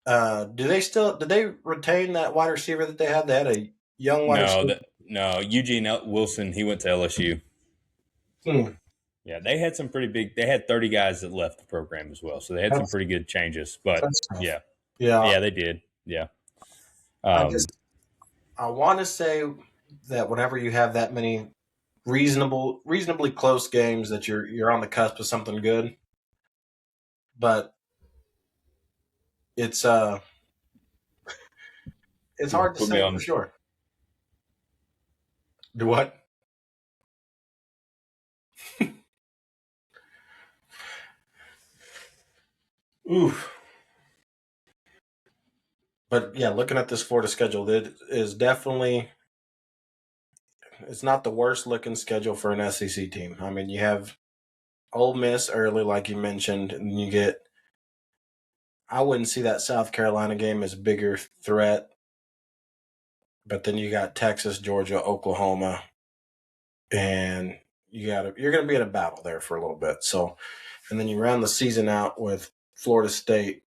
Did they retain that wide receiver that they had? They had a young wide No, receiver. that no Eugene Wilson. He went to LSU. Hmm, Yeah, they had some pretty big. They had 30 guys that left the program as well, so they had some that's pretty good changes. But that's tough. yeah, Yeah, yeah, they did. Yeah. I Um, just I want to say that whenever you have that many reasonably close games, that you're on the cusp of something good. But it's uh it's hard to put me say for on. sure. Do what? Oof. But yeah, looking at this Florida schedule, it is definitely it's not the worst looking schedule for an SEC team. I mean, you have Ole Miss early, like you mentioned, and you get. I wouldn't see that South Carolina game as a bigger threat, but then you got Texas, Georgia, Oklahoma, and you're going to be in a battle there for a little bit. So, and then you round the season out with Florida State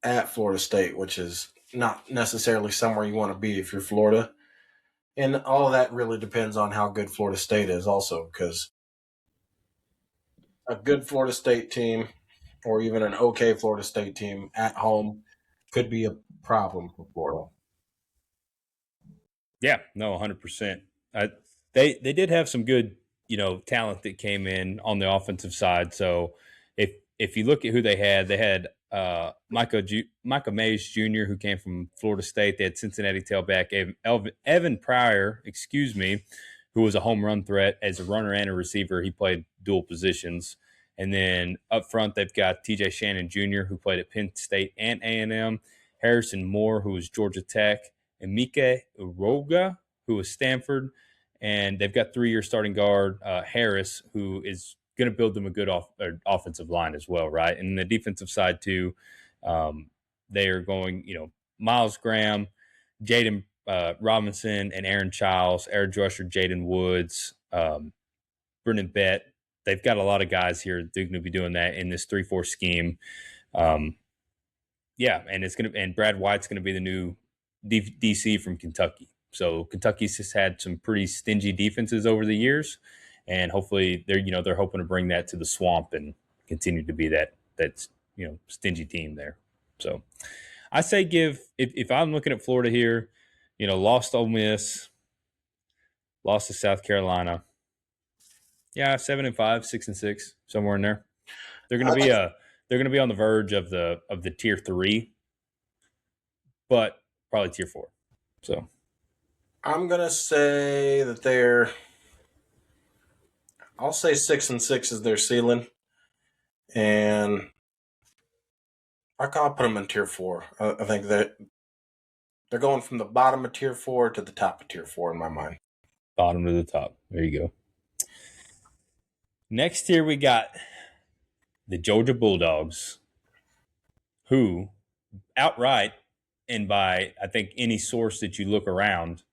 at Florida State, which is not necessarily somewhere you want to be if you're Florida. And all of that really depends on how good Florida State is, also, because a good Florida State team or even an okay Florida State team at home could be a problem for Florida. Yeah, no, 100%. They did have some good, talent that came in on the offensive side. So if you look at who they had Micah Mays Jr., who came from Florida State. They had Cincinnati tailback Evan Pryor, excuse me, who was a home run threat as a runner and a receiver. He played dual positions. And then up front, they've got TJ Shannon Jr., who played at Penn State and A&M. Harrison Moore, who was Georgia Tech. Emeka Uroga, who was Stanford. And they've got 3-year starting guard Harris, who is going to build them a good offensive line as well, right? And the defensive side, too, they are going, Miles Graham, Jaden Robinson, and Aaron Childs, Eric Drescher, Jaden Woods, Brendan Bett. They've got a lot of guys here that are going to be doing that in this 3-4 scheme. Um, yeah, and Brad White's going to be the new DC from Kentucky. So Kentucky's just had some pretty stingy defenses over the years, and hopefully they're hoping to bring that to the Swamp and continue to be that stingy team there. So I say if I'm looking at Florida here, lost Ole Miss, lost to South Carolina. Yeah, 7-5, 6-6, somewhere in there. They're going to I be think they're going to be on the verge of the tier 3, but probably tier 4. So I'm gonna say that I'll say 6-6 is their ceiling, and I'll put them in tier 4. I think that they're going from the bottom of tier 4 to the top of tier 4 in my mind. bottom to the top. There you go. Next here we got the Georgia Bulldogs, who outright and by I think any source that you look around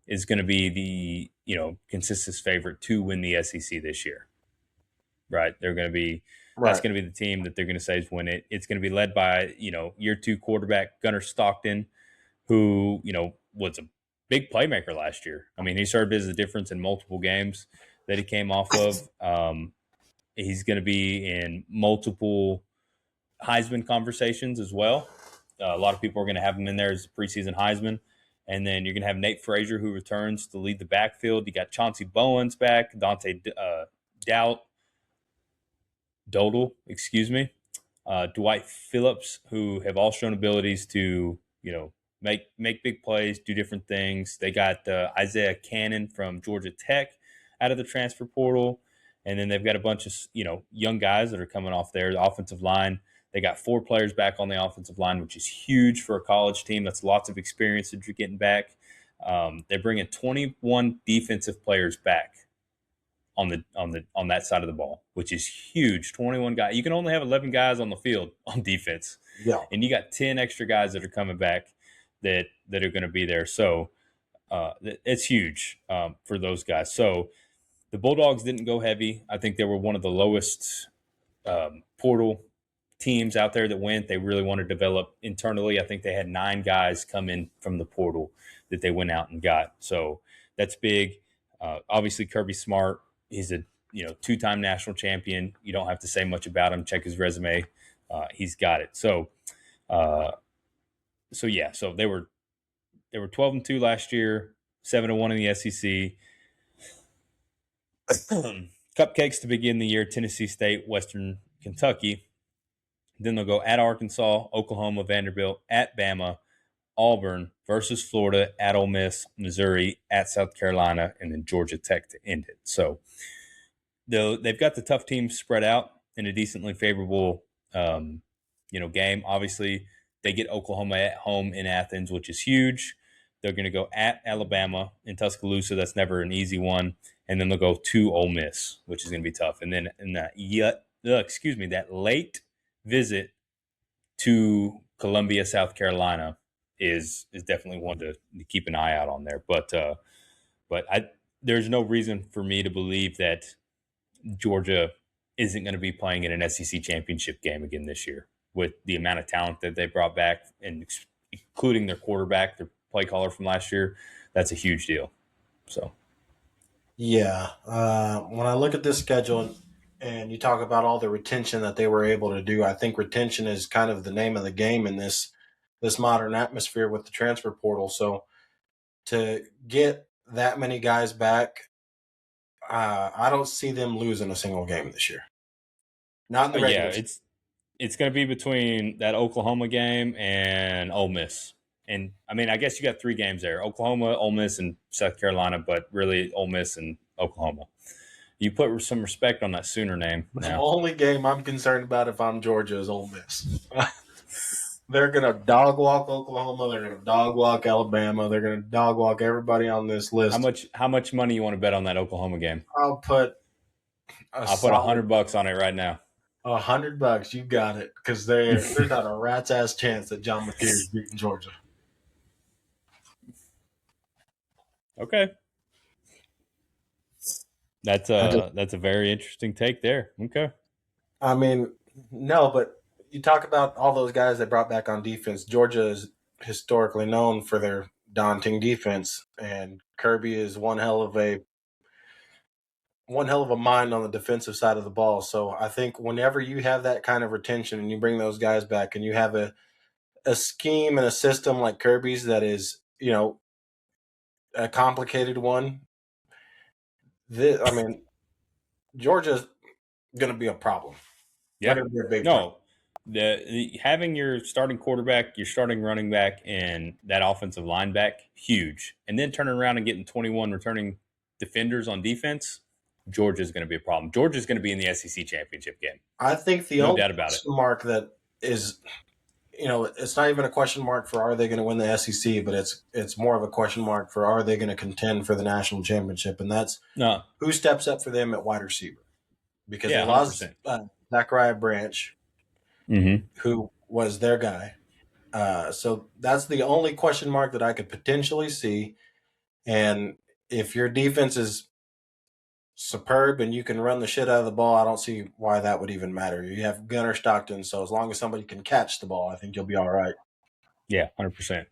is going to be the consensus favorite to win the SEC this year. Right? They're going to be that's Right. going to be the team that they're going to say is win it. It's going to be led by year 2 quarterback Gunnar Stockton, who was a big playmaker last year. I mean, he served as a difference in multiple games that he came off of. He's going to be in multiple Heisman conversations as well. A lot of people are going to have him in there as a preseason Heisman. And then you're going to have Nate Frazier, who returns to lead the backfield. You got Chauncey Bowens back, Dante Dodal, excuse me, Dwight Phillips, who have all shown abilities to, make big plays, do different things. They got Isaiah Cannon from Georgia Tech out of the transfer portal. And then they've got a bunch of, young guys that are coming off there. The offensive line, they got 4 players back on the offensive line, which is huge for a college team. That's lots of experience that you're getting back. They're bringing 21 defensive players back on that side of the ball, which is huge. 21 guys. You can only have 11 guys on the field on defense, Yeah. and you got 10 extra guys that are coming back that are going to be there. So it's huge for those guys. So the Bulldogs didn't go heavy. I think they were one of the lowest portal teams out there that went. They really want to develop internally. I think they had 9 guys come in from the portal that they went out and got. So that's big. Obviously, Kirby Smart, he's a 2-time national champion. You don't have to say much about him. Check his resume. He's got it. So yeah. So they were 12-2 last year, 7-1 in the SEC. Cupcakes to begin the year: Tennessee State, Western Kentucky. Then they'll go at Arkansas, Oklahoma, Vanderbilt, at Bama, Auburn versus Florida, at Ole Miss, Missouri, at South Carolina, and then Georgia Tech to end it. So they've got the tough teams spread out in a decently favorable game. Obviously, they get Oklahoma at home in Athens, which is huge. They're going to go at Alabama in Tuscaloosa. That's never an easy one. And then they'll go to Ole Miss, which is going to be tough. And then that late visit to Columbia, South Carolina is definitely one to keep an eye out on there. But there's no reason for me to believe that Georgia isn't going to be playing in an SEC championship game again this year with the amount of talent that they brought back, and including their quarterback, their play caller from last year. That's a huge deal. So, yeah. When I look at this schedule and you talk about all the retention that they were able to do, I think retention is kind of the name of the game in this modern atmosphere with the transfer portal. So to get that many guys back, I don't see them losing a single game this year. Not in the regular season. It's going to be between that Oklahoma game and Ole Miss. And I mean, I guess you got 3 games there: Oklahoma, Ole Miss, and South Carolina. But really, Ole Miss and Oklahoma. You put some respect on that Sooner name. The only game I'm concerned about if I'm Georgia is Ole Miss. They're going to dog walk Oklahoma. They're going to dog walk Alabama. They're going to dog walk everybody on this list. How much money you want to bet on that Oklahoma game? I'll put $100 on it right now. $100, you got it, because there's not a rat's ass chance that John McKeer is beating Georgia. Okay, that's a very interesting take there. Okay, I mean, no, but you talk about all those guys they brought back on defense. Georgia is historically known for their daunting defense, and Kirby is one hell of a mind on the defensive side of the ball. So I think whenever you have that kind of retention and you bring those guys back and you have a scheme and a system like Kirby's that is, a complicated one, Georgia's going to be a problem. Yeah. They're going to be a big problem. Having your starting quarterback, your starting running back, and that offensive line back, huge. And then turning around and getting 21 returning defenders on defense, Georgia's going to be a problem. Georgia's going to be in the SEC championship game. I think the only question mark that is, it's not even a question mark for are they going to win the SEC, but it's more of a question mark for are they going to contend for the national championship, and that's who steps up for them at wide receiver, because they lost Zachariah Branch, who was their guy. So that's the only question mark that I could potentially see. And if your defense is superb and you can run the shit out of the ball, I don't see why that would even matter. You have Gunnar Stockton, so as long as somebody can catch the ball, I think you'll be all right. Yeah, 100%.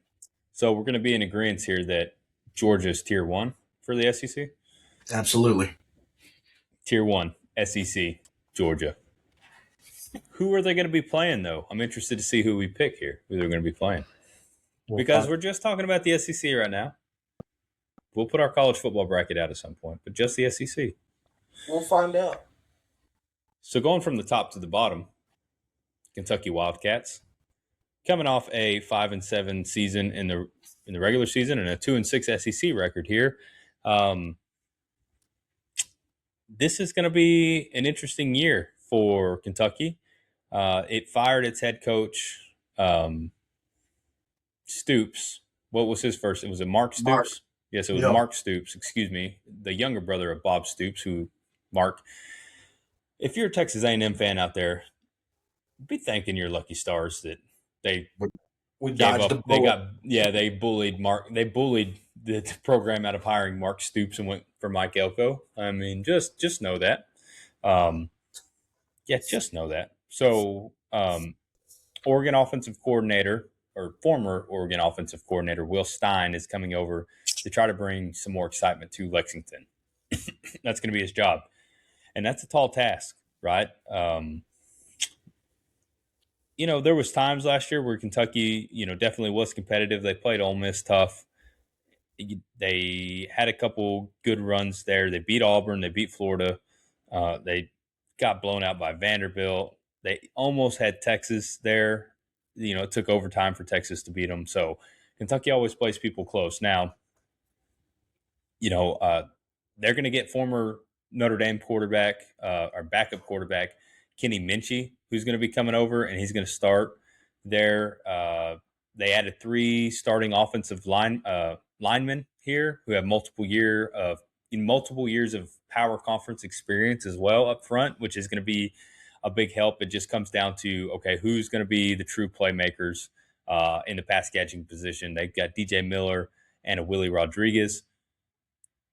So we're going to be in agreement here that Georgia's tier 1 for the SEC? Absolutely. Tier 1, SEC, Georgia. Who are they going to be playing, though? I'm interested to see who we pick here, who they're going to be playing. Because we're just talking about the SEC right now. We'll put our college football bracket out at some point, but just the SEC. We'll find out. So going from the top to the bottom, Kentucky Wildcats, coming off a 5-7 season in the regular season and a 2-6 SEC record here. This is going to be an interesting year for Kentucky. It fired its head coach, Stoops. What was his first? It was Mark Stoops. Yes, it was Mark Stoops. Excuse me, the younger brother of Bob Stoops, who Mark, if you're a Texas A&M fan out there, be thanking your lucky stars that they We gave dodged a up. They bullet. got they bullied Mark. They bullied the program out of hiring Mark Stoops and went for Mike Elko. I mean, just know that. Um, yeah, just know that. So, Oregon offensive coordinator or former Oregon offensive coordinator Will Stein is coming over to try to bring some more excitement to Lexington. That's going to be his job, and that's a tall task, right? There was times last year where Kentucky, definitely was competitive. They played Ole Miss tough. They had a couple good runs there. They beat Auburn. They beat Florida. They got blown out by Vanderbilt. They almost had Texas there. It took overtime for Texas to beat them. So Kentucky always plays people close. Now, they're going to get former Notre Dame quarterback or backup quarterback Kenny Minchie, who's going to be coming over, and he's going to start there. They added 3 starting offensive linemen here who have multiple years of power conference experience as well up front, which is going to be a big help. It just comes down to, okay, who's going to be the true playmakers in the pass catching position. They've got DJ Miller and a Willie Rodriguez.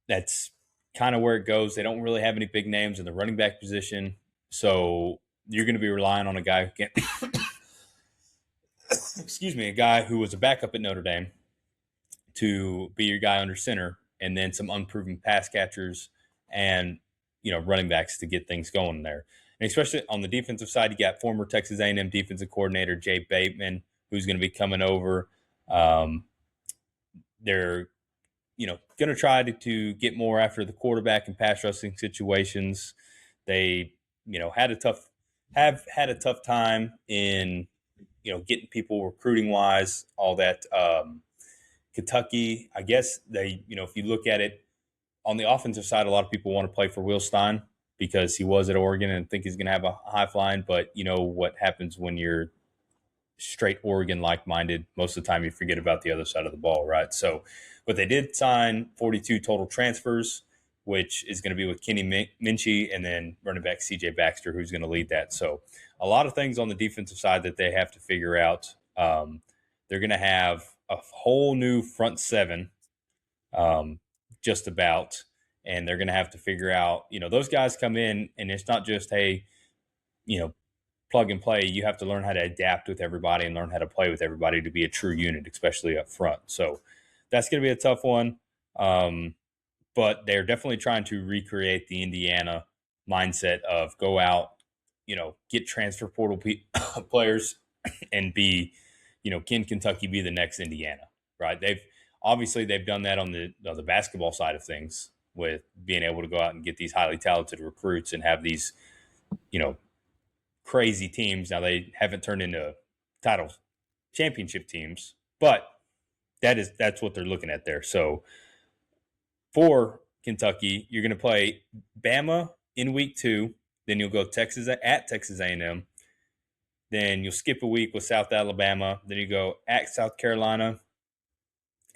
That's kind of where it goes. They don't really have any big names in the running back position. So you're going to be relying on a guy who can a guy who was a backup at Notre Dame to be your guy under center, and then some unproven pass catchers and running backs to get things going there. And especially on the defensive side, you got former Texas A&M defensive coordinator Jay Bateman, who's going to be coming over. They're going to try to get more after the quarterback in pass rushing situations. They have had a tough time in getting people recruiting wise, all that. Kentucky, I guess if you look at it on the offensive side, a lot of people want to play for Will Stein because he was at Oregon and think he's going to have a high flying. But you know what happens when you're straight Oregon like minded? Most of the time, you forget about the other side of the ball, right? So, but they did sign 42 total transfers, which is going to be with Kenny Minchie and then running back CJ Baxter, who's going to lead that. So, a lot of things on the defensive side that they have to figure out. They're going to have a whole new front seven, just about, and they're going to have to figure out, those guys come in and it's not just, hey, plug and play. You have to learn how to adapt with everybody and learn how to play with everybody to be a true unit, especially up front. So that's going to be a tough one. But they're definitely trying to recreate the Indiana mindset of go out, get transfer portal players and be, can Kentucky be the next Indiana, right? They've done that on the basketball side of things with being able to go out and get these highly talented recruits and have these, crazy teams. Now they haven't turned into title championship teams, but that's what they're looking at there. So for Kentucky, you're going to play Bama in week 2, then you'll go Texas at Texas A&M. Then you'll skip a week with South Alabama. Then you go at South Carolina,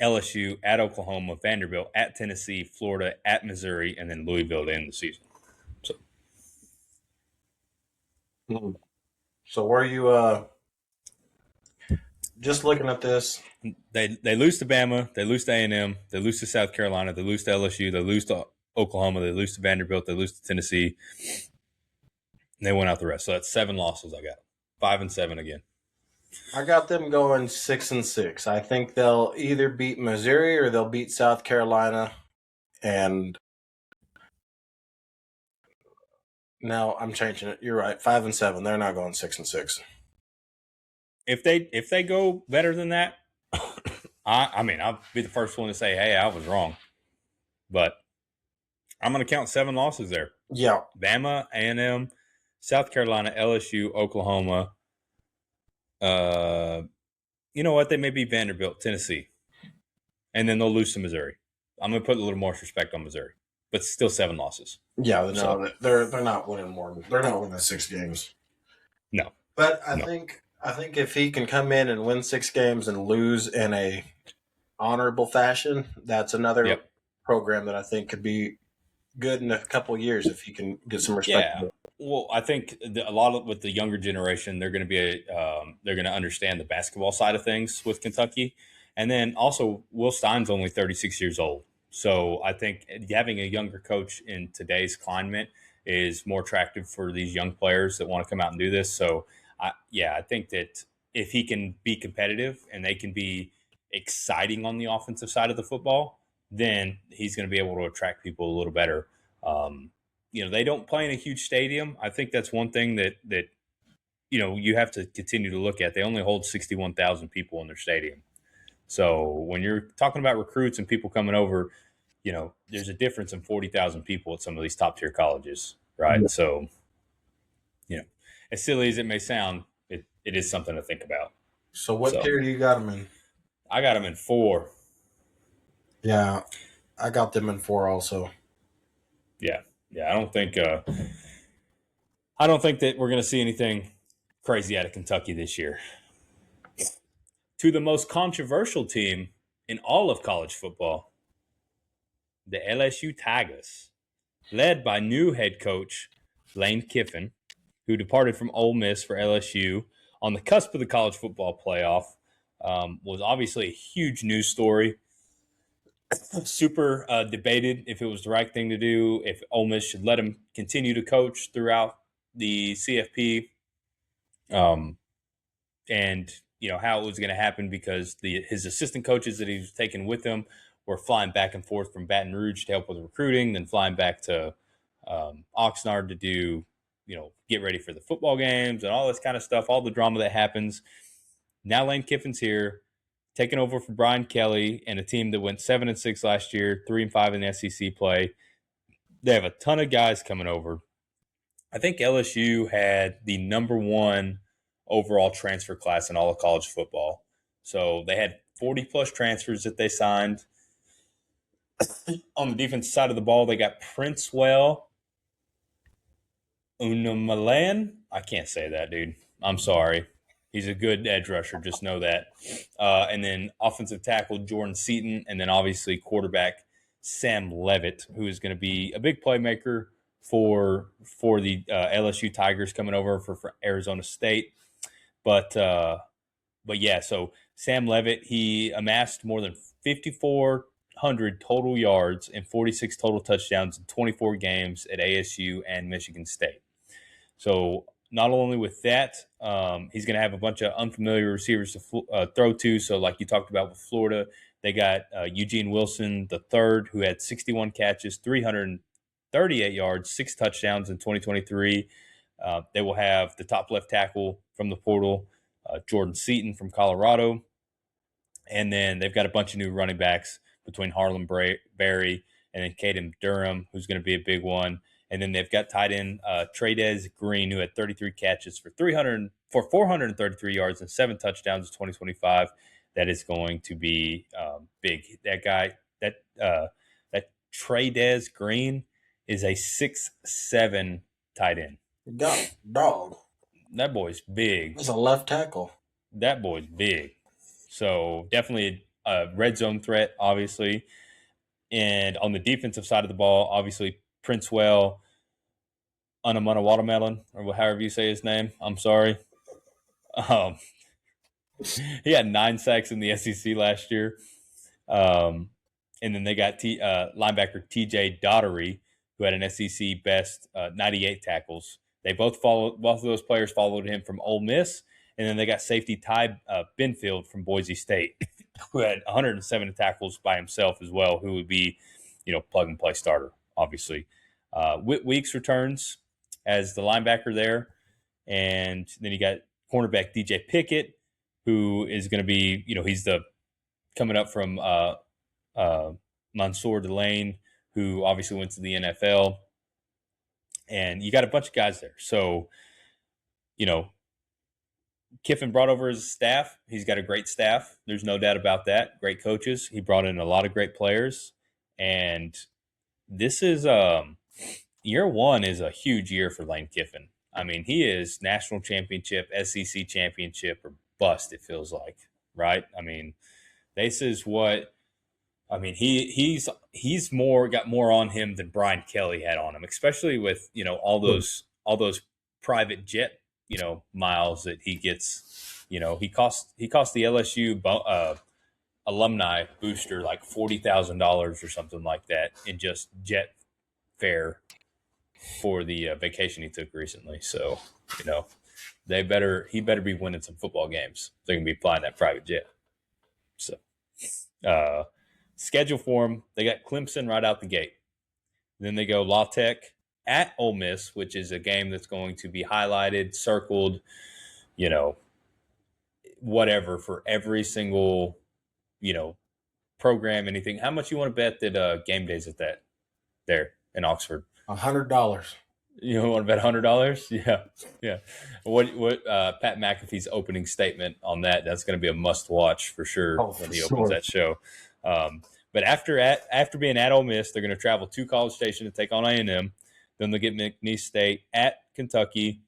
LSU, at Oklahoma, Vanderbilt, at Tennessee, Florida, at Missouri, and then Louisville to end the season. So where you just looking at this? They lose to Bama, they lose to A&M, they lose to South Carolina, they lose to LSU, they lose to Oklahoma, they lose to Vanderbilt, they lose to Tennessee. And they went out the rest. So that's 7 losses I got. 5-7 again. I got them going 6-6. I think they'll either beat Missouri or they'll beat South Carolina. And no, I'm changing it. You're right. 5-7. They're not going 6-6. If they go better than that, I mean, I'll be the first one to say, hey, I was wrong. But I'm going to count 7 losses there. Yeah. Bama, A&M, South Carolina, LSU, Oklahoma. You know what? They may be Vanderbilt, Tennessee. And then they'll lose to Missouri. I'm going to put a little more respect on Missouri. But still 7 losses. Yeah, no, they're not winning more. They're not winning 6 games. No. But I think if he can come in and win 6 games and lose in a honorable fashion, that's another program that I think could be good in a couple of years if he can get some respect. Yeah. Well, I think a lot of with the younger generation, they're going to be they're going to understand the basketball side of things with Kentucky, and then also Will Stein's only 36 years old, so I think having a younger coach in today's climate is more attractive for these young players that want to come out and do this. So, I think that if he can be competitive and they can be exciting on the offensive side of the football, then he's going to be able to attract people a little better. Um, they don't play in a huge stadium. I think that's one thing that you have to continue to look at. They only hold 61,000 people in their stadium. So when you're talking about recruits and people coming over, there's a difference in 40,000 people at some of these top tier colleges, right? Yeah. So, as silly as it may sound, it is something to think about. So what So tier do you got them in? I got them in 4. Yeah, I got them in 4 also. Yeah. Yeah. I don't think that we're going to see anything crazy out of Kentucky this year. To the most controversial team in all of college football, the LSU Tigers, led by new head coach Lane Kiffin, who departed from Ole Miss for LSU on the cusp of the college football playoff, was obviously a huge news story. Super debated if it was the right thing to do, if Ole Miss should let him continue to coach throughout the CFP. And how it was going to happen because his assistant coaches that he was taking with him were flying back and forth from Baton Rouge to help with recruiting, then flying back to Oxnard to do get ready for the football games and all this kind of stuff, all the drama that happens. Now Lane Kiffin's here, taking over for Brian Kelly and a team that went 7-6 last year, 3-5 in the SEC play. They have a ton of guys coming over. I think LSU had the number 1 overall transfer class in all of college football. So they had 40 plus transfers that they signed. On the defensive side of the ball, they got Princewell Unamalan. I can't say that, dude. I'm sorry. He's a good edge rusher. Just know that. And then offensive tackle Jordan Seaton, and then obviously quarterback Sam Levitt, who is going to be a big playmaker for the LSU Tigers coming over for Arizona State. But yeah, so Sam Levitt, he amassed more than 5,400 total yards and 46 total touchdowns in 24 games at ASU and Michigan State. So not only with that, he's going to have a bunch of unfamiliar receivers to throw to. So like you talked about with Florida, they got Eugene Wilson the third, who had 61 catches, 338 yards, 6 touchdowns in 2023. They will have the top left tackle from the portal, Jordan Seaton from Colorado. And then they've got a bunch of new running backs between Harlan Berry and then Caden Durham, who's going to be a big one. And then they've got tight end Tradez Green, who had 33 catches for 433 yards and 7 touchdowns in 2025. That is going to be big. That guy, that Tradez Green, is a 6'7" tight end. God, dog. That boy's big. He's a left tackle. That boy's big. So definitely a red zone threat, obviously. And on the defensive side of the ball, obviously Princewell Unamuna Watermelon, or however you say his name. I'm sorry. He had 9 sacks in the SEC last year. And then they got linebacker TJ Daughtery, who had an SEC best 98 tackles. Both of those players followed him from Ole Miss. And then they got safety Ty Benfield from Boise State, who had 107 tackles by himself as well, who would be, plug and play starter, obviously. Whit Weeks returns as the linebacker there. And then you got cornerback DJ Pickett, who is going to be, he's coming up from Mansour Delane, who obviously went to the NFL. And you got a bunch of guys there. So, Kiffin brought over his staff. He's got a great staff. There's no doubt about that. Great coaches. He brought in a lot of great players. And this is year 1 is a huge year for Lane Kiffin. I mean, he is national championship, SEC championship, or bust, it feels like, right? I mean, this is what I mean, he's got more on him than Brian Kelly had on him, especially with all those private jet miles that he gets. He cost the LSU alumni booster like $40,000 or something like that in just jet fare for the vacation he took recently. So he better be winning some football games. They're gonna be flying that private jet. So uh, schedule for them, they got Clemson right out the gate. Then they go La Tech at Ole Miss, which is a game that's going to be highlighted, circled, you know, whatever for every single, you know, program, anything. How much you want to bet that game days at that there in Oxford? $100. You want to bet $100? Yeah, yeah. What Pat McAfee's opening statement on that? That's going to be a must watch for sure Oh, when for he opens sure. that show. But after being at Ole Miss, they're going to travel to College Station to take on A&M. Then they'll get McNeese State at Kentucky,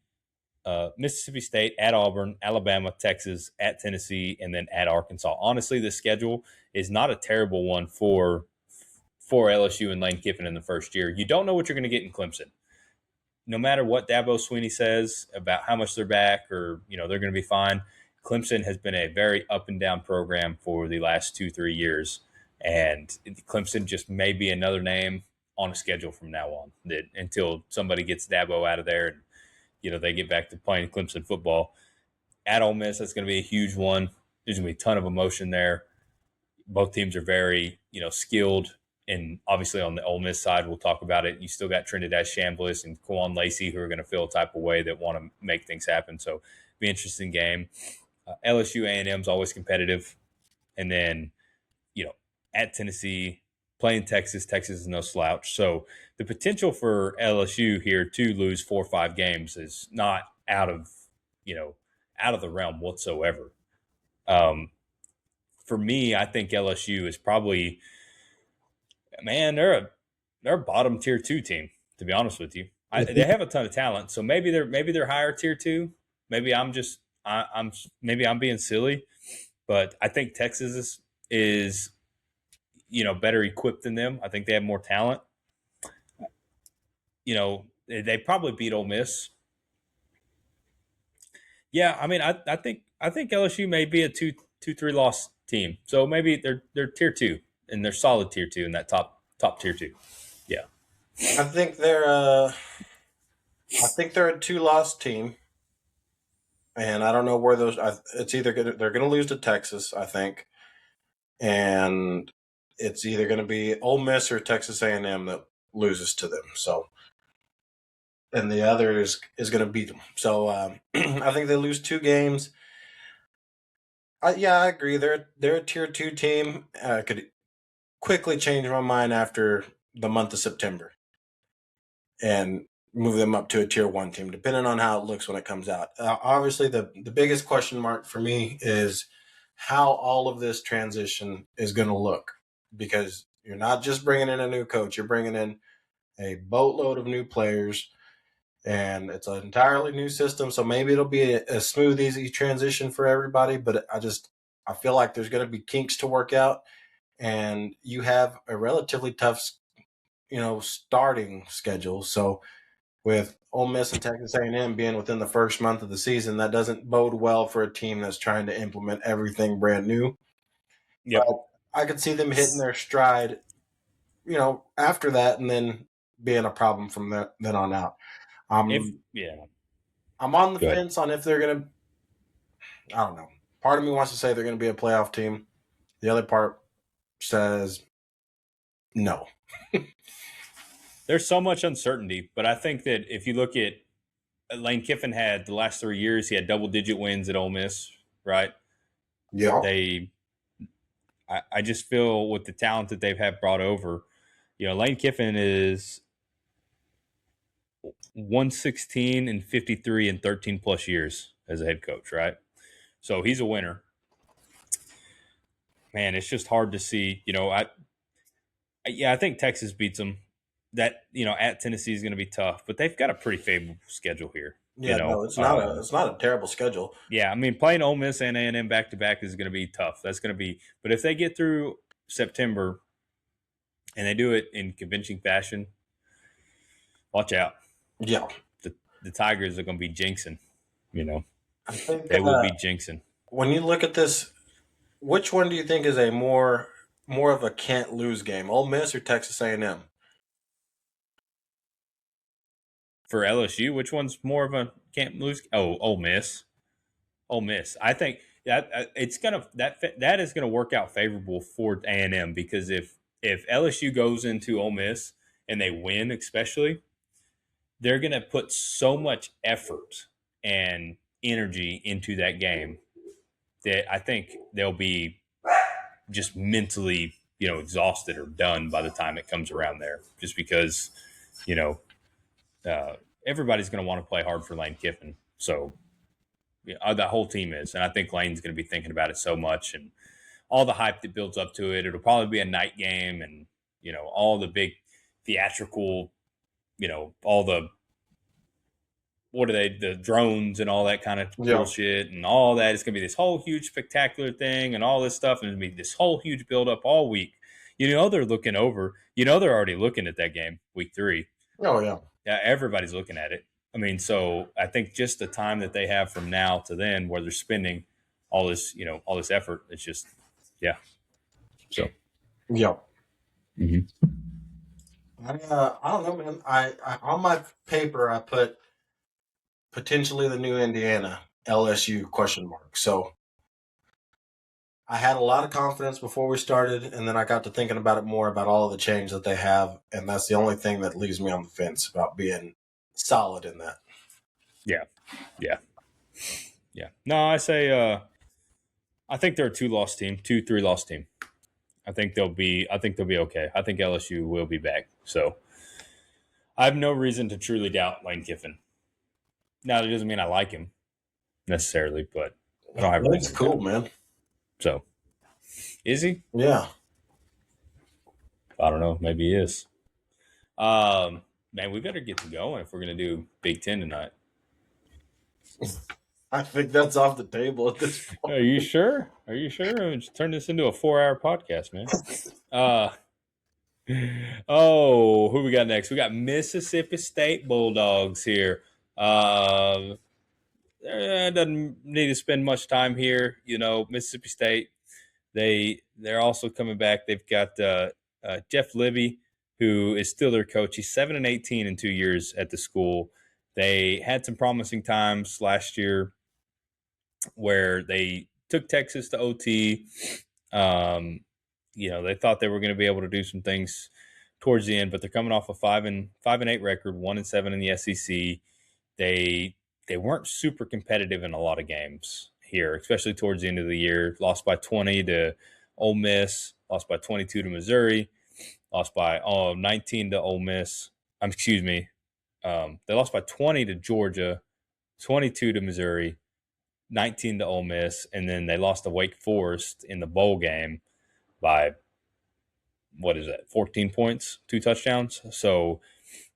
Mississippi State at Auburn, Alabama, Texas at Tennessee, and then at Arkansas. Honestly, the schedule is not a terrible one for LSU and Lane Kiffin in the first year. You don't know what you're going to get in Clemson. No matter what Dabo Swinney says about how much they're back or they're going to be fine, Clemson has been a very up and down program for the last 2-3 years, and Clemson just may be another name on a schedule from now on that until somebody gets Dabo out of there and they get back to playing Clemson football. At Ole Miss, that's going to be a huge one. There's going to be a ton of emotion there. Both teams are very, skilled. And obviously on the Ole Miss side, we'll talk about it. You still got Trinidad Chambliss and Kwan Lacey who are going to feel a type of way that want to make things happen. So be an interesting game. LSU A&M is always competitive. And then, at Tennessee, playing Texas. Texas is no slouch. So the potential for LSU here to lose 4 or 5 games is not out of the realm whatsoever. For me, I think LSU is probably, man, they're a bottom tier 2 team, to be honest with you. They have a ton of talent, so maybe they're higher tier 2. Maybe I'm being silly, but I think Texas is better equipped than them. I think they have more talent. They probably beat Ole Miss. Yeah, I mean, I think LSU may be a 2-3 loss team. So maybe they're tier 2 and they're solid tier 2 in that top tier 2. Yeah. I think they're a 2-loss team, and I don't know where those. It's either they're going to lose to Texas, I think, and it's either going to be Ole Miss or Texas A&M that loses to them. So, and the other is going to beat them. So I think they lose 2 games. Yeah, I agree. They're a tier 2 team. I could quickly change my mind after the month of September and move them up to a tier 1 team, depending on how it looks when it comes out. Obviously, the biggest question mark for me is how all of this transition is going to look, because you're not just bringing in a new coach, you're bringing in a boatload of new players, and it's an entirely new system. So maybe it'll be a smooth, easy transition for everybody, but I feel like there's going to be kinks to work out, and you have a relatively tough, starting schedule. So with Ole Miss and Texas A&M being within the first month of the season, that doesn't bode well for a team that's trying to implement everything brand new. But Yep. I could see them hitting their stride, after that, and then being a problem from then on out. If Um, yeah. I'm on the Go ahead. fence on if they're going to. I don't know. Part of me wants to say they're going to be a playoff team. The other part says no. There's so much uncertainty, but I think that if you look at Lane Kiffin had the last 3 years, he had double-digit wins at Ole Miss, right? Yeah. They I just feel with the talent that they've had brought over, Lane Kiffin is 116 and 53 in 13 plus years as a head coach, right? So he's a winner. Man, it's just hard to see. I think Texas beats them. That at Tennessee is going to be tough, but they've got a pretty favorable schedule here. Yeah, no, it's not a terrible schedule. Yeah, I mean playing Ole Miss and A&M back to back is going to be tough. That's going to be, but if they get through September and they do it in convincing fashion, watch out. Yeah. The Tigers are going to be jinxing. I think They will be jinxing. when you look at this, which one do you think is a more of a can't lose game, Ole Miss or Texas A&M? For LSU, which one's more of a can't lose? Oh, Ole Miss. Ole Miss. I think that it's gonna that is gonna work out favorable for A&M, because if LSU goes into Ole Miss and they win, especially, they're gonna put so much effort and energy into that game that I think they'll be just mentally, exhausted or done by the time it comes around there. Just because, you know, everybody's going to want to play hard for Lane Kiffin. So that whole team is, and I think Lane's going to be thinking about it so much, and all the hype that builds up to it. It'll probably be a night game, and all the big theatrical, all the the drones and all that kind of Yeah. bullshit and all that. It's going to be this whole huge spectacular thing and all this stuff, and it's going to be this whole huge build up all week. They're looking over. They're already looking at that game, week 3. Oh yeah. Yeah, everybody's looking at it. I mean, so I think just the time that they have from now to then, where they're spending all this, all this effort, it's just, yeah. So, Yeah. mm-hmm. I don't know, man. I on my paper I put potentially the new Indiana LSU question mark. So I had a lot of confidence before we started, and then I got to thinking about it more about all of the change that they have, and that's the only thing that leaves me on the fence about being solid in that. Yeah. No, I say, I think they're a 2-loss team, 3-loss team. I think they'll be okay. I think LSU will be back. So I have no reason to truly doubt Lane Kiffin. Now, that doesn't mean I like him necessarily, but I don't have a reason. That's cool, man. So, is he? Yeah. I don't know. Maybe he is. Man, we better get to going if we're going to do Big Ten tonight. I think that's off the table at this point. Are you sure? Just turn this into a 4-hour podcast, man. Who we got next? We got Mississippi State Bulldogs here. Doesn't need to spend much time here. Mississippi State, they're also coming back. They've got Jeff Libby, who is still their coach. He's 7-18 in 2 years at the school. They had some promising times last year where they took Texas to OT. They thought they were going to be able to do some things towards the end, but they're coming off a 5-8 record, 1-7 in the SEC. They weren't super competitive in a lot of games here, especially towards the end of the year. Lost by 20 to Ole Miss, lost by 22 to Missouri, lost by 19 to Ole Miss. Excuse me. They lost by 20 to Georgia, 22 to Missouri, 19 to Ole Miss, and then they lost to Wake Forest in the bowl game by, 14 points, 2 touchdowns. So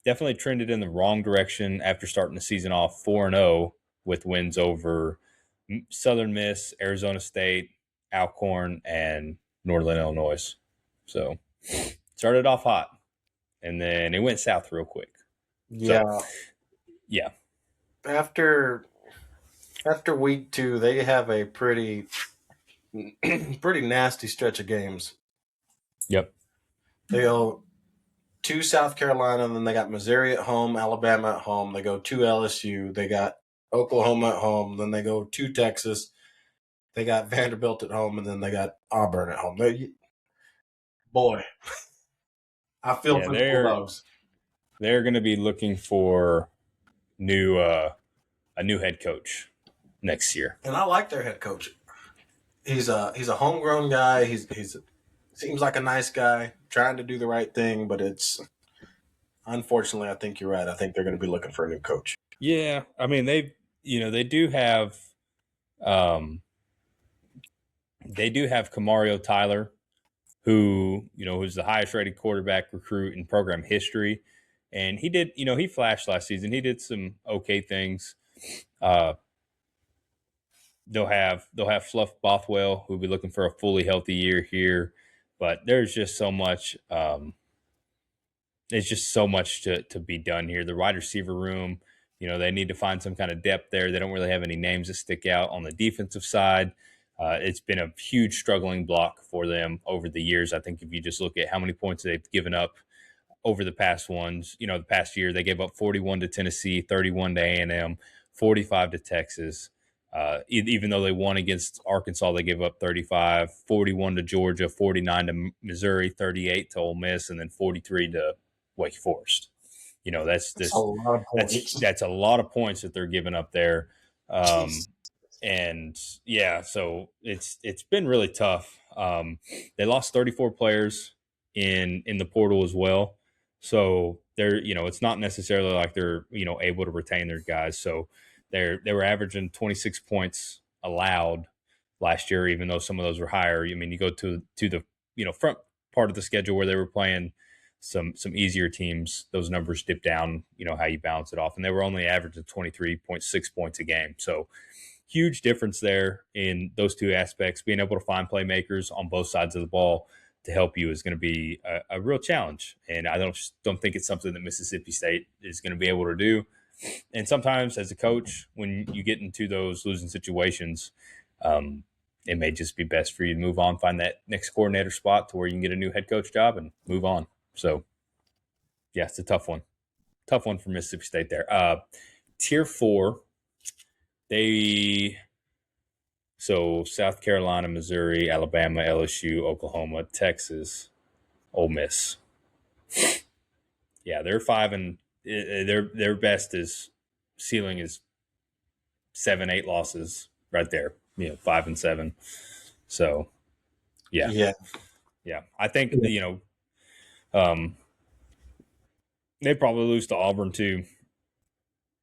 definitely trended in the wrong direction after starting the season off 4-0 with wins over Southern Miss, Arizona State, Alcorn, and Northern Illinois. So started off hot, and then it went south real quick. Yeah. So, yeah. After week 2, they have a pretty nasty stretch of games. Yep. They go to South Carolina, and then they got Missouri at home, Alabama at home. They go to LSU. They got Oklahoma at home. Then they go to Texas. They got Vanderbilt at home, and then they got Auburn at home. Boy, I feel for the Bulldogs. They're going to be looking for a new head coach next year. And I like their head coach. He's a homegrown guy. He's seems like a nice guy, trying to do the right thing, but it's unfortunately, I think you're right. I think they're going to be looking for a new coach. Yeah, I mean they do have Kamario Tyler, who's the highest rated quarterback recruit in program history, and he did he flashed last season. He did some okay things. They'll have Fluff Bothwell, who'll be looking for a fully healthy year here, but there's just so much There's just so much to be done here. The wide receiver room, they need to find some kind of depth there. They don't really have any names that stick out on the defensive side. It's been a huge struggling block for them over the years. I think if you just look at how many points they've given up over the past ones, the past year they gave up 41 to Tennessee, 31 to A&M, 45 to Texas. Even though they won against Arkansas, they gave up 35, 41 to Georgia, 49 to Missouri, 38 to Ole Miss, and then 43 to Wake Forest. That's That's a just lot of points. that's a lot of points that they're giving up there. Jeez. And yeah, so it's been really tough. They lost 34 players in the portal as well. So they're, it's not necessarily like they're, able to retain their guys. So they were averaging 26 points allowed last year, even though some of those were higher. I mean, you go to the, front part of the schedule where they were playing some easier teams, those numbers dip down, how you balance it off. And they were only averaging 23.6 points a game. So huge difference there in those two aspects. Being able to find playmakers on both sides of the ball to help you is going to be a real challenge. And I don't think it's something that Mississippi State is going to be able to do. And sometimes as a coach, when you get into those losing situations, it may just be best for you to move on, find that next coordinator spot to where you can get a new head coach job and move on. So, yeah, it's a tough one. Tough one for Mississippi State there. Tier 4, so South Carolina, Missouri, Alabama, LSU, Oklahoma, Texas, Ole Miss. Yeah, they're 5 and their best is ceiling is 7-8 losses right there. 5 and 7. So yeah. I think they probably lose to Auburn too.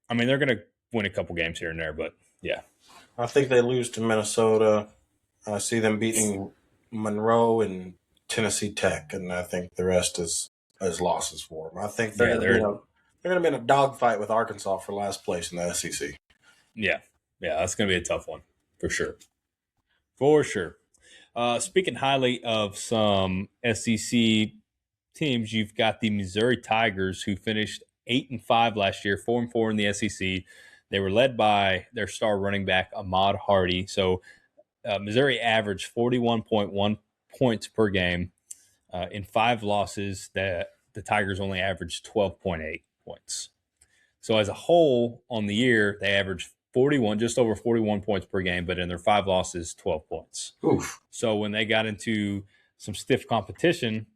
I mean, they're going to win a couple games here and there, but yeah. I think they lose to Minnesota. I see them beating Monroe and Tennessee Tech, and I think the rest is losses for them. I think they're going to be in a dogfight with Arkansas for last place in the SEC. Yeah, that's going to be a tough one for sure. For sure. Speaking highly of some SEC teams, you've got the Missouri Tigers, who finished 8-5 last year, 4-4 in the SEC. They were led by their star running back Ahmad Hardy. So Missouri averaged 41.1 points per game. In 5 losses, the Tigers only averaged 12.8 points. So as a whole on the year, they averaged just over 41 points per game, but in their 5 losses, 12 points. Oof. So when they got into some stiff competition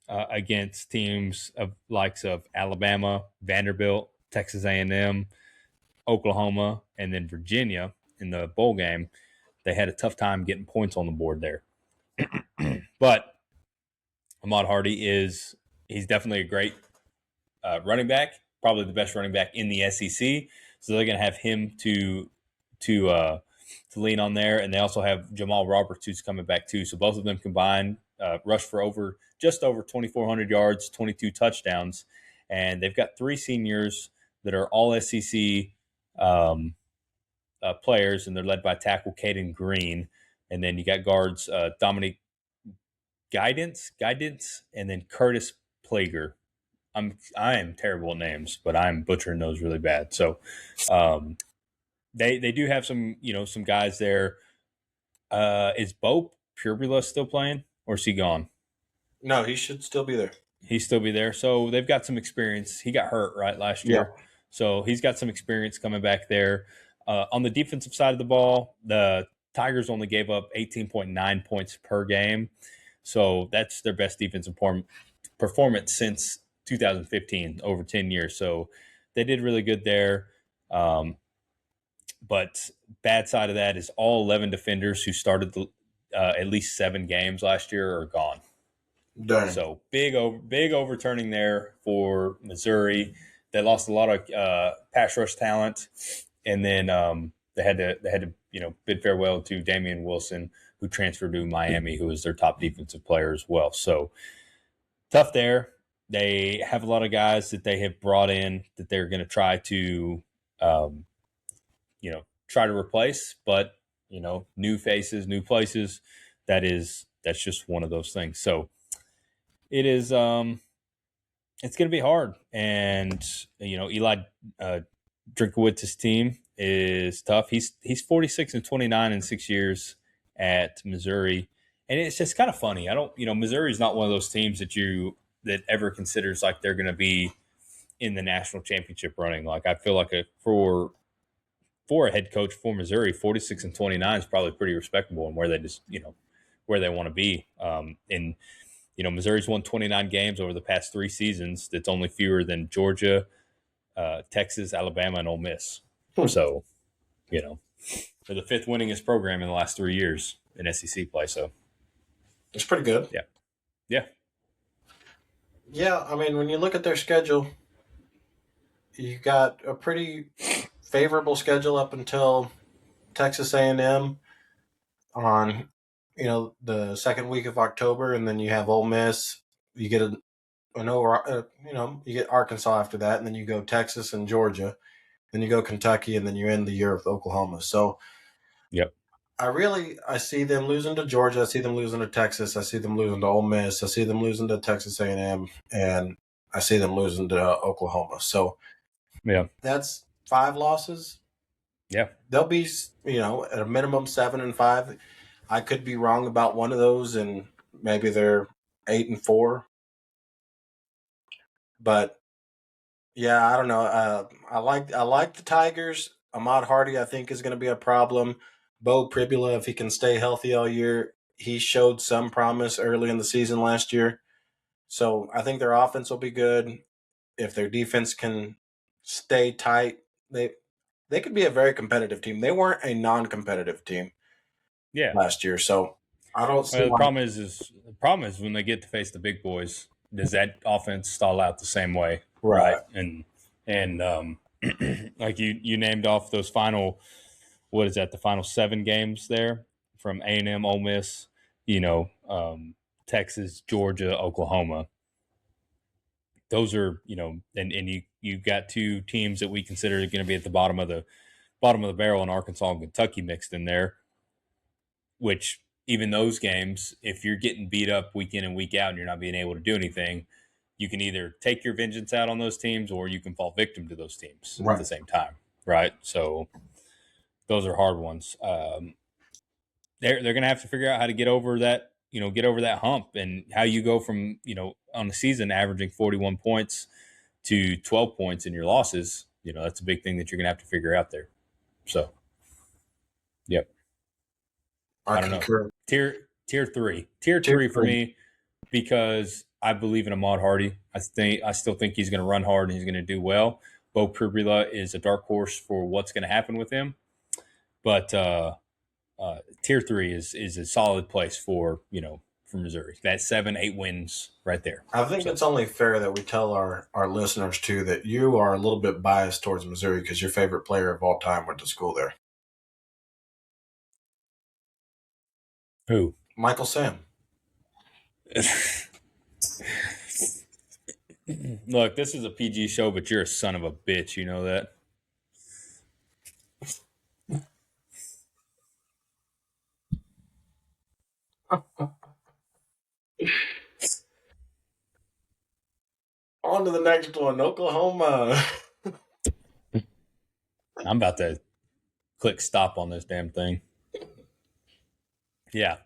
against teams of likes of Alabama, Vanderbilt, Texas A&M, Oklahoma, and then Virginia in the bowl game, they had a tough time getting points on the board there. But Ahmad Hardy he's definitely a great running back, probably the best running back in the SEC. So they're going to have him to lean on there, and they also have Jamal Roberts, who's coming back too. So both of them combined rushed for just over 2,400 yards, 22 touchdowns, and they've got 3 seniors that are all SEC players, and they're led by tackle Caden Green, and then you got guards Dominic Guidance, and then Curtis Plager. I am terrible at names, but I'm butchering those really bad. So they do have some some guys there. Is Bo Purbula still playing, or is he gone? No, he should still be there. He'd still be there. So they've got some experience. He got hurt last year, so he's got some experience coming back there. On the defensive side of the ball, the Tigers only gave up 18.9 points per game, so that's their best defensive performance since 2015, over 10 years. So they did really good there. But bad side of that is all 11 defenders who started at least 7 games last year are gone. Dang. So big overturning there for Missouri. They lost a lot of pass rush talent, and then they had to bid farewell to Damian Wilson, who transferred to Miami, who was their top defensive player as well. So tough there. They have a lot of guys that they have brought in that they're going to try to, try to replace, but new faces, new places. That's just one of those things. So it is. it's going to be hard. And Eli Drinkowitz's team is tough. He's 46-29 in 6 years at Missouri, and it's just kind of funny. I don't, Missouri's not one of those teams that ever considers like they're going to be in the national championship running. Like I feel like for a head coach for Missouri, 46-29 is probably pretty respectable and where they just where they want to be. And Missouri's won 29 games over the past 3 seasons. That's only fewer than Georgia, Texas, Alabama, and Ole Miss. So, they're the fifth winningest program in the last 3 years in SEC play. So It's pretty good. yeah, yeah, Yeah, I mean, when you look at their schedule, you got a pretty favorable schedule up until Texas A&M on the second week of October, and then you have Ole Miss. You get you get Arkansas after that, and then you go Texas and Georgia, then you go Kentucky, and then you end the year with Oklahoma. So yep, I see them losing to Georgia. I see them losing to Texas. I see them losing to Ole Miss. I see them losing to Texas A&M, and I see them losing to Oklahoma. So yeah, that's 5 losses. yeah. They'll be at a minimum 7-5. I could be wrong about one of those, and maybe they're 8-4. But yeah, I don't know. I like the Tigers. Ahmad Hardy, I think, is going to be a problem. Bo Pribula, if he can stay healthy all year, he showed some promise early in the season last year. So I think their offense will be good. If their defense can stay tight, they could be a very competitive team. They weren't a non-competitive team Yeah. last year, so I don't see The why. problem is when they get to face the big boys, does that offense stall out the same way, right? Right. And like you named off those final, what is that? The final 7 games there from A&M, Ole Miss, Texas, Georgia, Oklahoma. Those are and you got 2 teams that we consider going to be at the bottom of the barrel in Arkansas and Kentucky mixed in there, which even those games, if you're getting beat up week in and week out and you're not being able to do anything, you can either take your vengeance out on those teams or you can fall victim to those teams at Right. the same time, right? So those are hard ones. They're going to have to figure out how to get over that, get over that hump, and how you go from on the season averaging 41 points to 12 points in your losses. That's a big thing that you're going to have to figure out there. So, yep. I don't know. concur. Tier three Tier for three. me, because I believe in Ahmad Hardy. I still think he's going to run hard and he's going to do well. Bo Pribula is a dark horse for what's going to happen with him, but tier 3 is a solid place for for Missouri. That 7-8 wins right there. I think it's only fair that we tell our listeners too that you are a little bit biased towards Missouri because your favorite player of all time went to school there. Who? Michael Sam. Look, this is a PG show, but you're a son of a bitch. You know that. On to the next one, Oklahoma. I'm about to click stop on this damn thing. Yeah.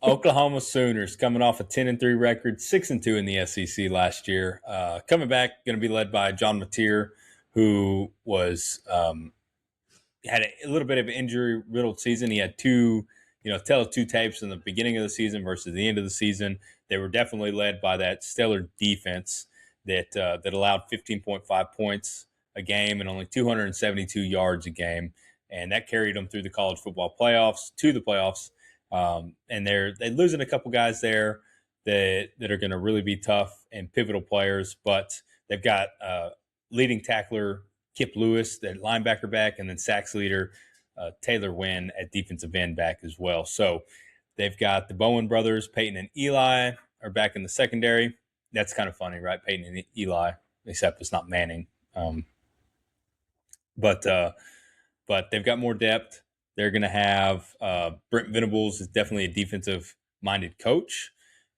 Oklahoma Sooners coming off a 10-3 record, 6-2 in the SEC last year. Coming back, going to be led by John Mateer, who was had a little bit of an injury riddled season. He had two tapes in the beginning of the season versus the end of the season. They were definitely led by that stellar defense that allowed 15.5 points a game and only 272 yards a game, and that carried them through the college football playoffs to the playoffs. And they're losing a couple guys there that are going to really be tough and pivotal players, but they've got leading tackler Kip Lewis, their linebacker back, and then sacks leader Taylor Wynn at defensive end back as well. So they've got the Bowen brothers, Peyton and Eli, are back in the secondary. That's kind of funny, right? Peyton and Eli, except it's not Manning. But they've got more depth. They're going to have Brent Venables is definitely a defensive-minded coach,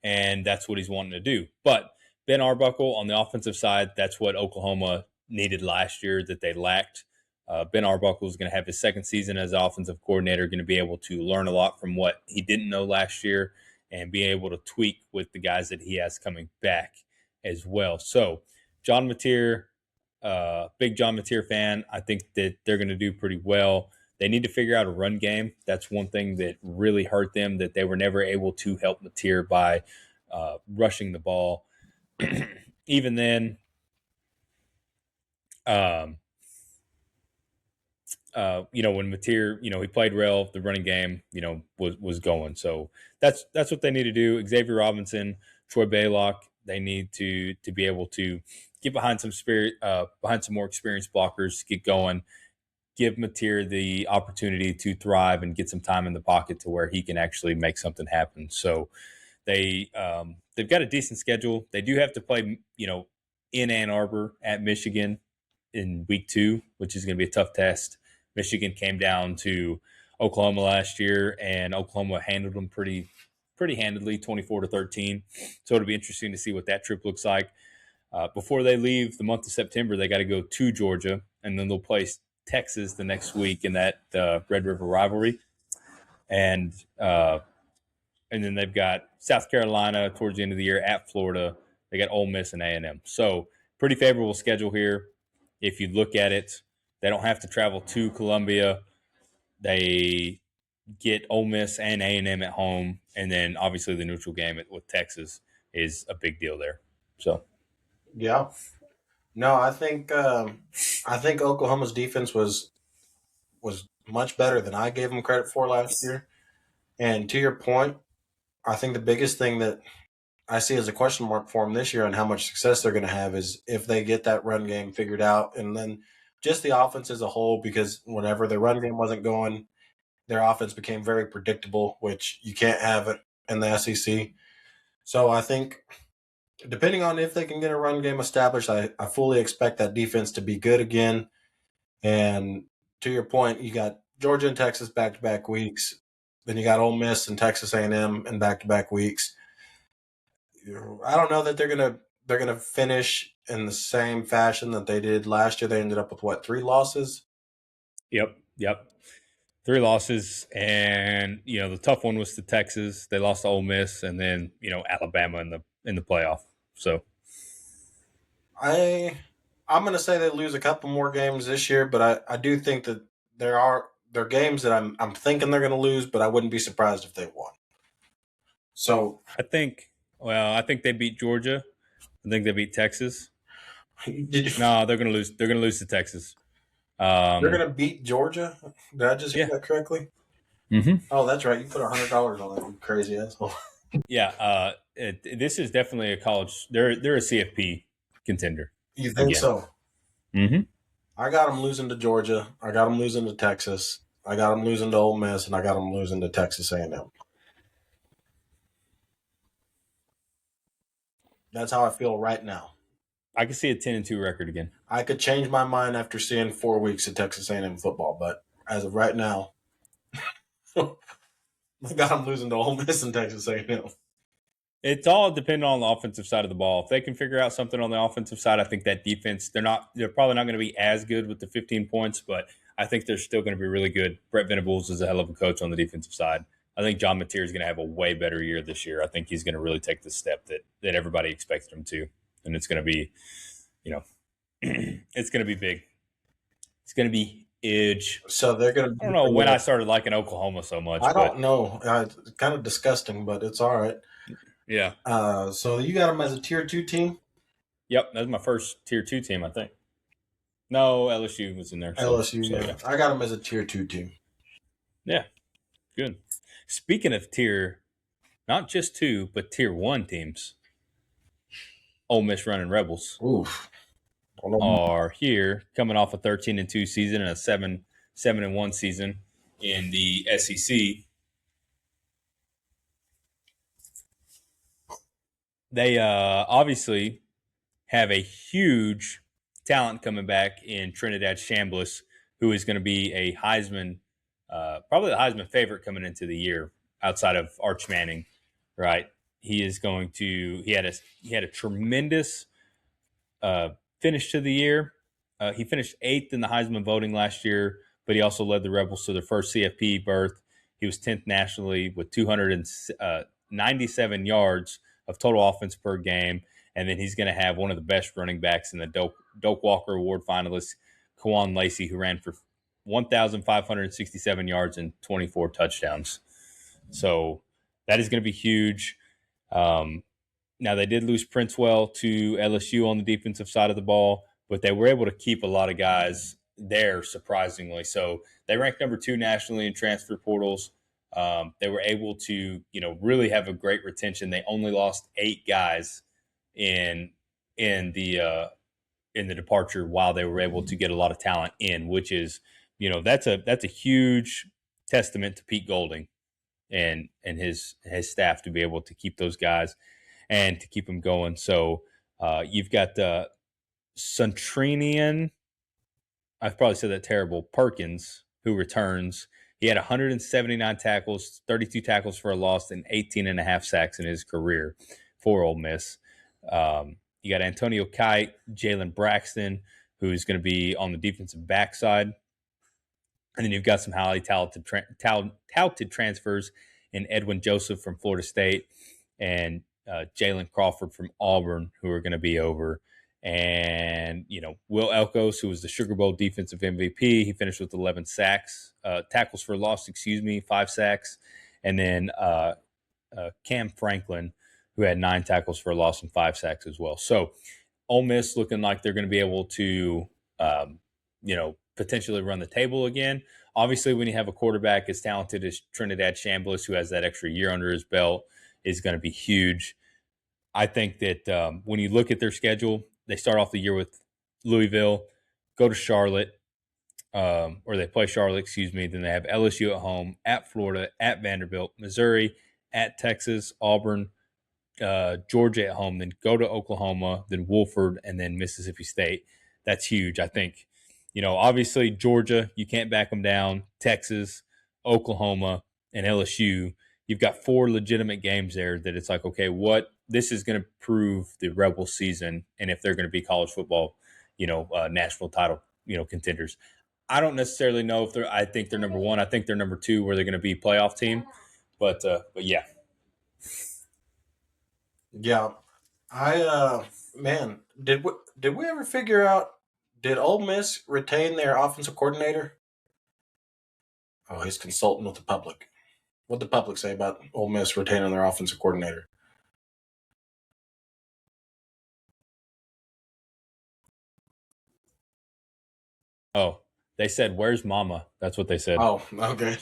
and that's what he's wanting to do. But Ben Arbuckle on the offensive side, that's what Oklahoma needed last year that they lacked. Ben Arbuckle is going to have his second season as offensive coordinator, going to be able to learn a lot from what he didn't know last year and be able to tweak with the guys that he has coming back as well. So, John Mateer, big John Mateer fan. I think that they're going to do pretty well. They need to figure out a run game. That's one thing that really hurt them, that they were never able to help Mateer by rushing the ball. Even then, when Mateer, he played well, the running game, was going. So that's what they need to do. Xavier Robinson, Troy Baylock, they need to be able to get behind behind some more experienced blockers, get going, give Mateer the opportunity to thrive and get some time in the pocket to where he can actually make something happen. So they've got a decent schedule. They do have to play, in Ann Arbor at Michigan in week 2, which is going to be a tough test. Michigan came down to Oklahoma last year, and Oklahoma handled them pretty handedly, 24-13. So it'll be interesting to see what that trip looks like. Before they leave the month of September, they got to go to Georgia, and then they'll play Texas the next week in that Red River rivalry, and then they've got South Carolina towards the end of the year at Florida. They got Ole Miss and A&M. So pretty favorable schedule here. If you look at it, they don't have to travel to Columbia. They get Ole Miss and A&M at home, and then obviously the neutral game with Texas is a big deal there. So, Yeah. No, I think Oklahoma's defense was much better than I gave them credit for last year. And to your point, I think the biggest thing that I see as a question mark for them this year and how much success they're going to have is if they get that run game figured out, and then just the offense as a whole, because whenever their run game wasn't going, their offense became very predictable, which you can't have it in the SEC. So I think depending on if they can get a run game established, I fully expect that defense to be good again. And to your point, you got Georgia and Texas back-to-back weeks. Then you got Ole Miss and Texas A&M in back-to-back weeks. I don't know that they're gonna finish in the same fashion that they did last year. They ended up with 3 losses. Yep. 3 losses, and the tough one was to Texas. They lost to Ole Miss, and then Alabama in the playoff. So I'm gonna say they lose a couple more games this year, but I do think that there are games that I'm thinking they're gonna lose, but I wouldn't be surprised if they won. So I think they beat Georgia. I think they beat Texas. No, they're gonna lose. They're gonna lose to Texas. they're gonna beat Georgia? Did I just hear Yeah. that correctly? Mm-hmm. Oh, that's right. You put $100 on that, you crazy asshole. Yeah. This is definitely a college. They're a CFP contender. You think Again. so? Mm-hmm. I got them losing to Georgia. I got them losing to Texas. I got them losing to Ole Miss, and I got them losing to Texas A&M. That's how I feel right now. I can see a 10-2 record again. I could change my mind after seeing 4 weeks of Texas A&M football, but as of right now, I got them losing to Ole Miss and Texas A&M. It's all dependent on the offensive side of the ball. If they can figure out something on the offensive side, I think that defense, they're probably not going to be as good with the 15 points, but I think they're still going to be really good. Brett Venables is a hell of a coach on the defensive side. I think John Mateer is going to have a way better year this year. I think he's going to really take the step that everybody expected him to. And it's going to be, it's going to be big. It's going to be huge. So they're going to. I don't know when I started liking Oklahoma so much. I don't know. It's kind of disgusting, but it's all right. Yeah. So you got them as a tier 2 team? Yep, that's my first tier 2 team, I think. No, LSU was in there. LSU, yeah. I got them as a tier 2 team. Yeah, good. Speaking of tier, not just 2, but tier 1 teams, Ole Miss Running Rebels are here, coming off a 13-2 season and a 7-1 season in the SEC. They obviously have a huge talent coming back in Trinidad Chambliss, who is going to be a Heisman, probably the Heisman favorite coming into the year outside of Arch Manning, right? he is going to. He had a tremendous uh, finish to the year. He finished 8th in the Heisman voting last year, but he also led the Rebels to their first CFP berth. He was 10th nationally with 297 yards of total offense per game. And then he's going to have one of the best running backs in the Doak Walker Award finalists, Kawan Lacey, who ran for 1,567 yards and 24 touchdowns. So that is going to be huge. Now, they did lose Princewell to LSU on the defensive side of the ball, but they were able to keep a lot of guys there, surprisingly. So they ranked number 2 nationally in transfer portals. They were able to, really have a great retention. They only lost 8 guys in in the uh, in the departure while they were able to get a lot of talent in, which is, that's a huge testament to Pete Golding and his staff to be able to keep those guys and to keep them going. So you've got Centrinian, I've probably said that terrible, Perkins, who returns. He had 179 tackles, 32 tackles for a loss, and 18 and a half sacks in his career for Ole Miss. You got Antonio Kite, Jalen Braxton, who's going to be on the defensive backside. And then you've got some highly touted transfers in Edwin Joseph from Florida State and Jalen Crawford from Auburn, who are going to be over. And, Will Elkos, who was the Sugar Bowl defensive MVP, he finished with 11 tackles for loss, 5 sacks. And then Cam Franklin, who had 9 tackles for loss and 5 sacks as well. So Ole Miss looking like they're going to be able to, potentially run the table again. Obviously, when you have a quarterback as talented as Trinidad Chambliss, who has that extra year under his belt, is going to be huge. I think that when you look at their schedule, they start off the year with Louisville, go to Charlotte, or they play Charlotte, excuse me. Then they have LSU at home, at Florida, at Vanderbilt, Missouri, at Texas, Auburn, Georgia at home, then go to Oklahoma, then Wofford, and then Mississippi State. That's huge. I think, obviously Georgia, you can't back them down. Texas, Oklahoma, and LSU. You've got 4 legitimate games there that it's like, okay, this is going to prove the Rebel season and if they're going to be college football, national title, contenders. I don't necessarily know if I think they're number 1. I think they're number 2 where they're going to be playoff team. But yeah. Yeah, man, did we ever figure out, did Ole Miss retain their offensive coordinator? Oh, he's consulting with the public. What the public say about Ole Miss retaining their offensive coordinator? Oh, they said, "Where's Mama?" That's what they said. Oh, okay.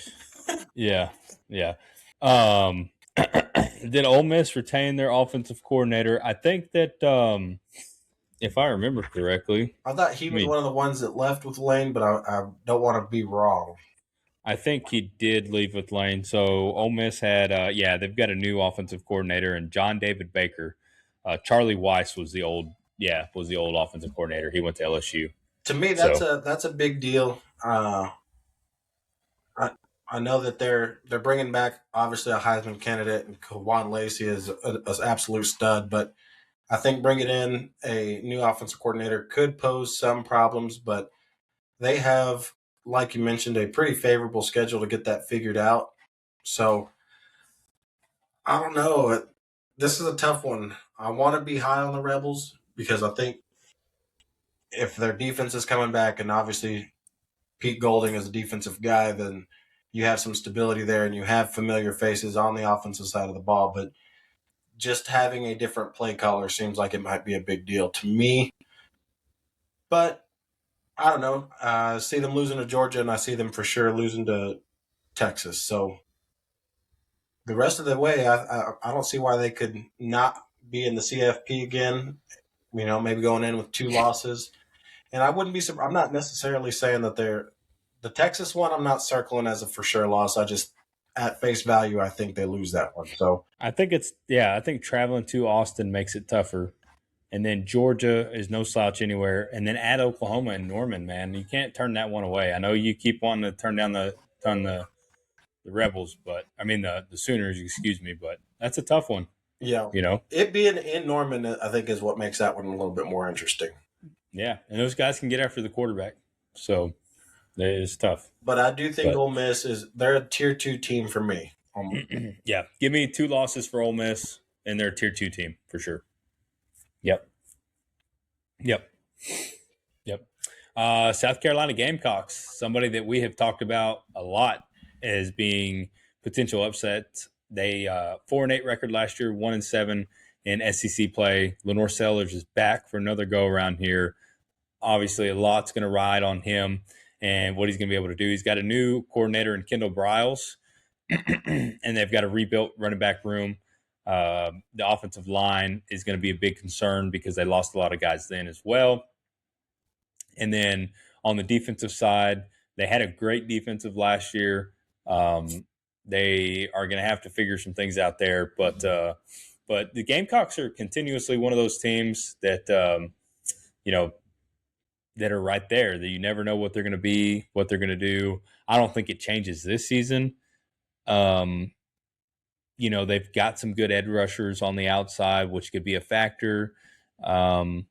Yeah, yeah. Um, did Ole Miss retain their offensive coordinator? I think that if I remember correctly, I thought he was one of the ones that left with Lane, but I don't want to be wrong. I think he did leave with Lane. So Ole Miss had, they've got a new offensive coordinator and John David Baker. Charlie Weiss was the old offensive coordinator. He went to LSU. To me, that's a big deal. I know that they're bringing back obviously a Heisman candidate, and Kawan Lacey is an absolute stud. But I think bringing in a new offensive coordinator could pose some problems. But they have, like you mentioned, a pretty favorable schedule to get that figured out. So I don't know. This is a tough one. I want to be high on the Rebels because I think if their defense is coming back, and obviously Pete Golding is a defensive guy, then you have some stability there and you have familiar faces on the offensive side of the ball. But just having a different play caller seems like it might be a big deal to me. But I don't know. I see them losing to Georgia, and I see them for sure losing to Texas. So the rest of the way, I don't see why they could not be in the CFP again. Maybe going in with 2 losses. And I wouldn't be surprised. I'm not necessarily saying that the Texas one, I'm not circling as a for sure loss. I just, at face value, I think they lose that one. So I think traveling to Austin makes it tougher. And then Georgia is no slouch anywhere. And then at Oklahoma and Norman, man, you can't turn that one away. I know you keep wanting to turn the Rebels, but I mean the Sooners, excuse me, but that's a tough one. Yeah. You know, It being in Norman, I think, is what makes that one a little bit more interesting. yeah, and those guys can get after the quarterback, so it's tough. But I do think But Ole Miss they're a tier 2 team for me. yeah, give me 2 losses for Ole Miss, and they're a tier 2 team for sure. Yep, yep, yep. South Carolina Gamecocks, somebody that we have talked about a lot as being potential upset. They 4-8 record last year, 1-7 in SEC play. Lenore Sellers is back for another go around here. Obviously, a lot's going to ride on him and what he's going to be able to do. He's got a new coordinator in Kendall Briles, and they've got a rebuilt running back room. The offensive line is going to be a big concern because they lost a lot of guys then as well. And then on the defensive side, they had a great defensive last year. They are going to have to figure some things out there, but the Gamecocks are continuously one of those teams that you know that are right there that you never know what they're going to be, what they're going to do. I don't think it changes this season. Um, they've got some good edge rushers on the outside, which could be a factor. Um,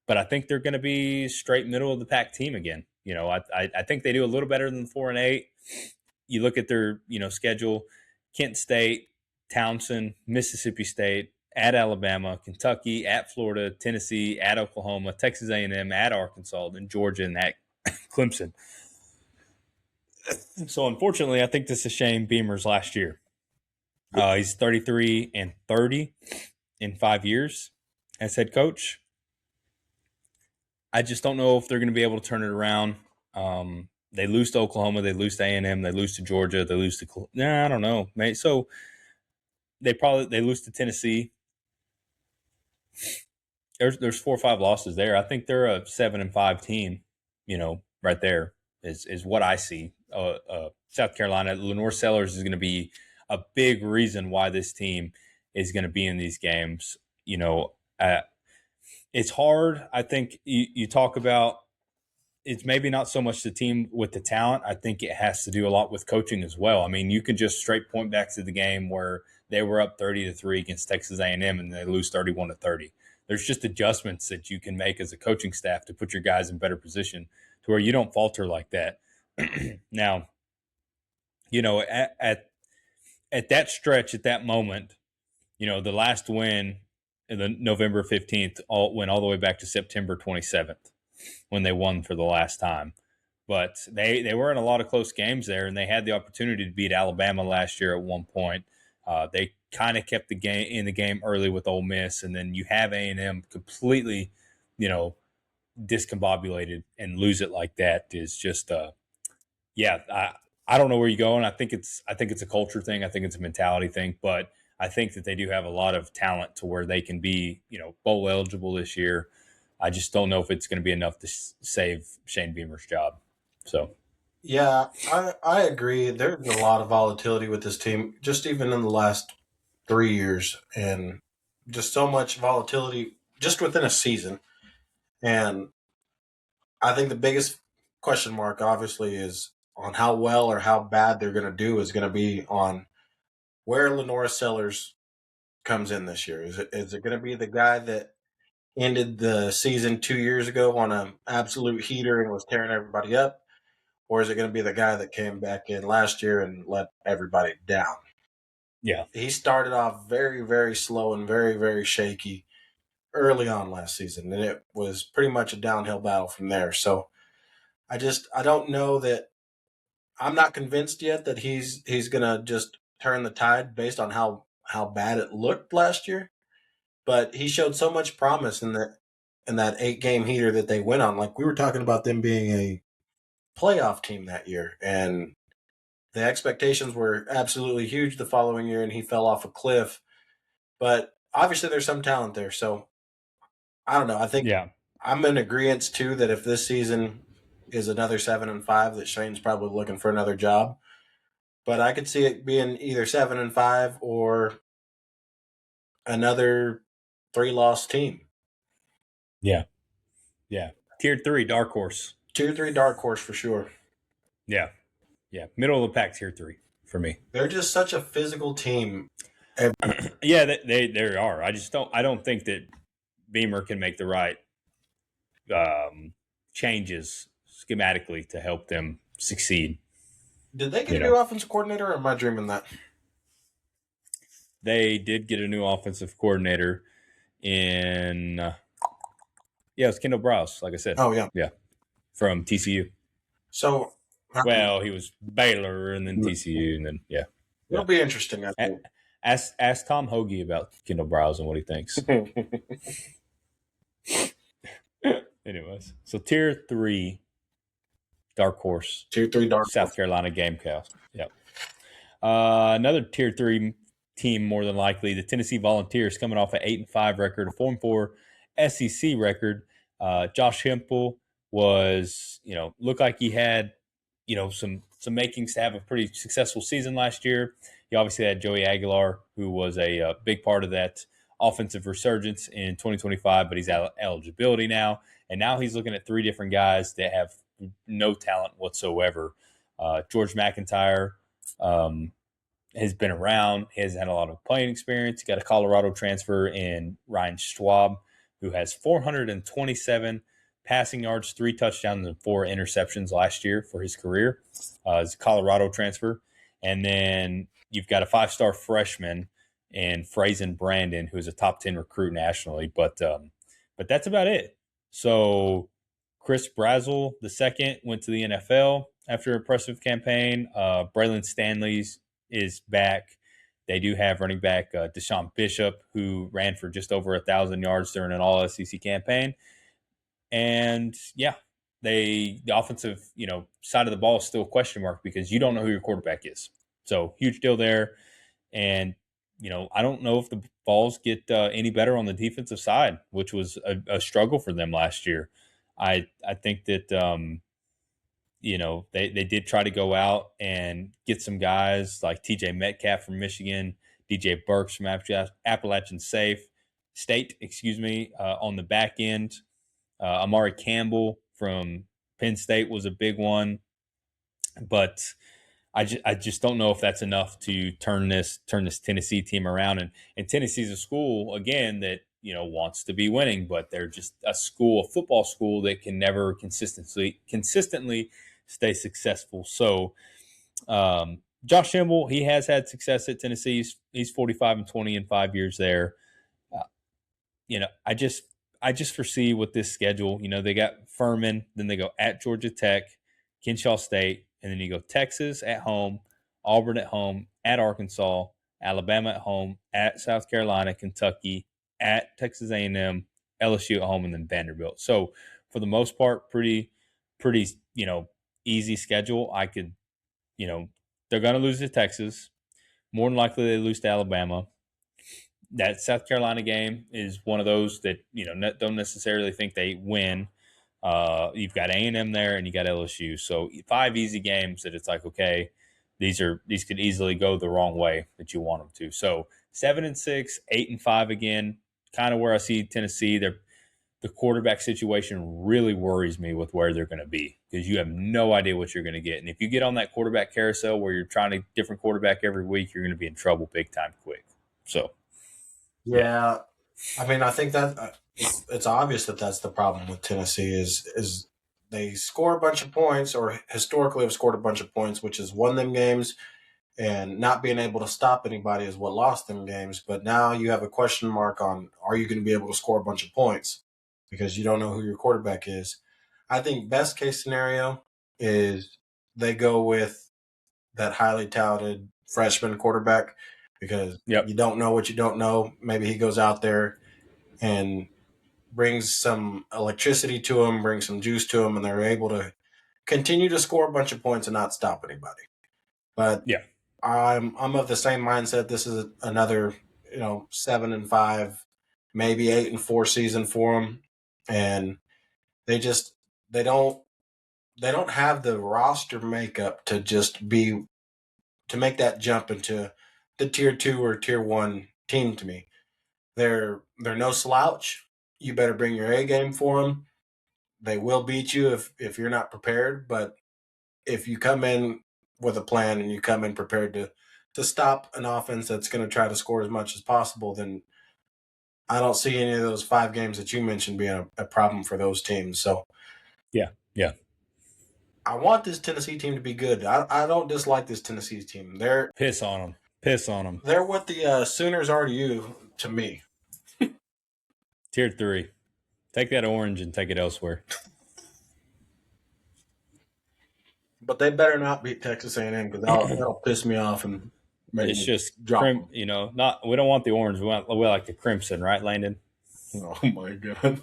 but I think they're going to be straight middle of the pack team again. I think they do a little better than 4-8. You look at their schedule: Kent State, Townsend, Mississippi State, at Alabama, Kentucky, at Florida, Tennessee, at Oklahoma, Texas A&M, at Arkansas, then Georgia, and at Clemson. So unfortunately, I think this is Shane Beamer's last year. He's 33-30 in 5 years as head coach. I just don't know if they're going to be able to turn it around. They lose to Oklahoma, they lose to A&M, they lose to Georgia, they lose to I don't know, mate. So they lose to Tennessee. There's 4 or 5 losses there. I think they're a 7-5 team. Right there is what I see. South Carolina, Lenore Sellers is going to be a big reason why this team is going to be in these games. It's hard. I think you talk about it's maybe not so much the team with the talent. I think it has to do a lot with coaching as well. I mean, you can just straight point back to the game where they were up 30-3 against Texas A&M and they lose 31-30. There's just adjustments that you can make as a coaching staff to put your guys in better position to where you don't falter like that. Now, at that stretch, at that moment, the last win in the November 15th went all the way back to September 27th when they won for the last time. But they were in a lot of close games there, and they had the opportunity to beat Alabama last year at one point. They kind of kept the game in the game early with Ole Miss, and then you have A&M completely, discombobulated, and lose it like that is just yeah. I don't know where you go, and I think it's a culture thing. I think it's a mentality thing, but I think that they do have a lot of talent to where they can be, bowl eligible this year. I just don't know if it's going to be enough to save Shane Beamer's job. So, Yeah, I agree. There's a lot of volatility with this team, just even in the last 3 years, and just so much volatility just within a season. And I think the biggest question mark, obviously, is on how well or how bad they're going to do is going to be on where Lenora Sellers comes in this year. Is it going to be the guy that ended the season 2 years ago on an absolute heater and was tearing everybody up? Or is it going to be the guy that came back in last year and let everybody down? yeah. He started off very, very slow and very, very shaky early on last season, and it was pretty much a downhill battle from there. So I don't know that I'm not convinced yet that he's gonna just turn the tide based on how bad it looked last year. But he showed so much promise in that 8 game heater that they went on. Like we were talking about them being a playoff team that year, and the expectations were absolutely huge the following year, and he fell off a cliff. But obviously, there's some talent there. So I don't know. I think Yeah. I'm in agreement too that if this season is another 7-5, that Shane's probably looking for another job. But I could see it being either 7-5 or another 3-loss team. Yeah. Yeah. Tier 3, dark horse. Tier 3 dark horse for sure. Yeah. Yeah. Middle of the pack, tier 3 for me. They're just such a physical team. Yeah, they are. I don't think that Beamer can make the right changes schematically to help them succeed. Did they get You a new know, offensive coordinator, or am I dreaming that? they did get a new offensive coordinator in yeah, it's Kendall Browse, like I said. Oh yeah. Yeah, from TCU. So Well, he was Baylor and then TCU and then yeah. it'll be interesting, I think. Ask Tom Hoagie about Kendall Browse and what he thinks. Anyways, so tier 3 dark horse 2-3 dark South horse. Carolina Gamecocks. Yep. Another tier 3 team, more than likely, the Tennessee Volunteers, coming off an 8-5 record, a 4-4 SEC record. Josh Hempel was, looked like he had, some makings to have a pretty successful season last year. He obviously had Joey Aguilar, who was a big part of that offensive resurgence in 2025, but he's out of eligibility now. And now he's looking at 3 different guys that have no talent whatsoever. George McIntyre, um, has been around. He hasn't had a lot of playing experience. He got a Colorado transfer in Ryan Schwab, who has 427 passing yards, 3 touchdowns, and 4 interceptions last year for his career. He's a Colorado transfer. And then you've got a 5-star freshman in Frazen Brandon, who's a top 10 recruit nationally. But that's about it. So Chris Brazel the second went to the NFL after an impressive campaign. Braylon Stanley's is back. They do have running back Deshaun Bishop, who ran for just over 1,000 yards during an All SEC campaign. And yeah, the offensive side of the ball is still a question mark because you don't know who your quarterback is. So huge deal there. And I don't know if the Vols get any better on the defensive side, which was a struggle for them last year. I think that they did try to go out and get some guys like TJ Metcalf from Michigan, DJ Burks from Appalachian State, on the back end. Amari Campbell from Penn State was a big one, but I just don't know if that's enough to turn this Tennessee team around. And Tennessee's a school again that wants to be winning, but they're just a football school that can never consistently stay successful. So Josh Hempel, he has had success at Tennessee. He's 45-20 in 5 years there. Uh, I just foresee with this schedule, they got Furman, then they go at Georgia Tech, Kennesaw State, and then you go Texas at home, Auburn at home, at Arkansas, Alabama at home, at South Carolina, Kentucky, at Texas A&M, LSU at home, and then Vanderbilt. So for the most part, pretty, easy schedule. I could, they're going to lose to Texas. More than likely, they lose to Alabama. That South Carolina game is one of those that don't necessarily think they win. You've got A&M there, and you got LSU. So 5 easy games that it's like, okay, these could easily go the wrong way that you want them to. So 7-6, 8-5 again, kind of where I see Tennessee. The quarterback situation really worries me with where they're going to be because you have no idea what you're going to get. And if you get on that quarterback carousel where you're trying a different quarterback every week, you're going to be in trouble big time quick. So, yeah. Yeah, I mean, I think that it's obvious that that's the problem with Tennessee is they score a bunch of points, or historically have scored a bunch of points, which has won them games, and not being able to stop anybody is what lost them games. But now you have a question mark on, are you going to be able to score a bunch of points because you don't know who your quarterback is. I think best case scenario is they go with that highly touted freshman quarterback because Yep. you don't know what you don't know. Maybe he goes out there and brings some electricity to them, brings some juice to them, and they're able to continue to score a bunch of points and not stop anybody. But Yeah. I'm of the same mindset. This is another 7-5, maybe 8-4 season for them, and they just they don't have the roster makeup to just be to make that jump into the tier 2 or tier 1 team. To me, they're no slouch. You better bring your A game for them. They will beat you if you're not prepared, but if you come in with a plan and you come in prepared to stop an offense that's going to try to score as much as possible, then I don't see any of those 5 games that you mentioned being a problem for those teams. So Yeah, yeah. I want this Tennessee team to be good. I don't dislike this Tennessee team. Piss on them. Piss on them. They're what the Sooners are to you, to me. Tier 3. Take that orange and take it elsewhere. But they better not beat Texas A&M because that'll piss me off and make It's me just drop them. not we don't want the orange. We like the crimson, right, Landon? Oh my god!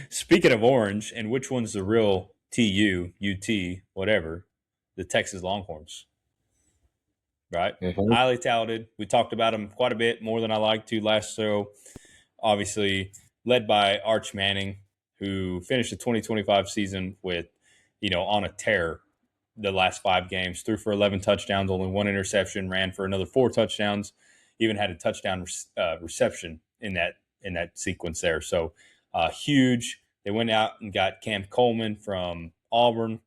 Speaking of orange, and which one's the real TU, UT, whatever, the Texas Longhorns, right? Mm-hmm. Highly touted. We talked about them quite a bit, more than I like to last show. Obviously, led by Arch Manning, who finished the 2025 season with, on a tear the last 5 games, threw for 11 touchdowns, only 1 interception, ran for another 4 touchdowns, even had a touchdown reception in that sequence there. So huge. They went out and got Cam Coleman from Auburn.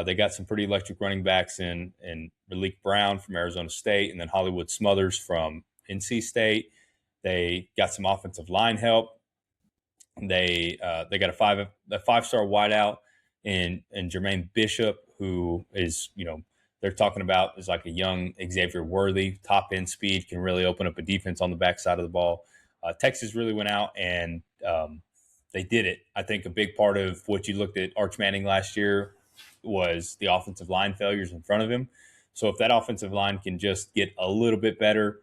They got some pretty electric running backs in Malik Brown from Arizona State, and then Hollywood Smothers from NC State. They got some offensive line help. They got a 5-star wideout in Jermaine Bishop, who is, they're talking about is like a young Xavier Worthy, top end speed, can really open up a defense on the backside of the ball. Texas really went out and they did it. I think a big part of what you looked at Arch Manning last year was the offensive line failures in front of him. So if that offensive line can just get a little bit better,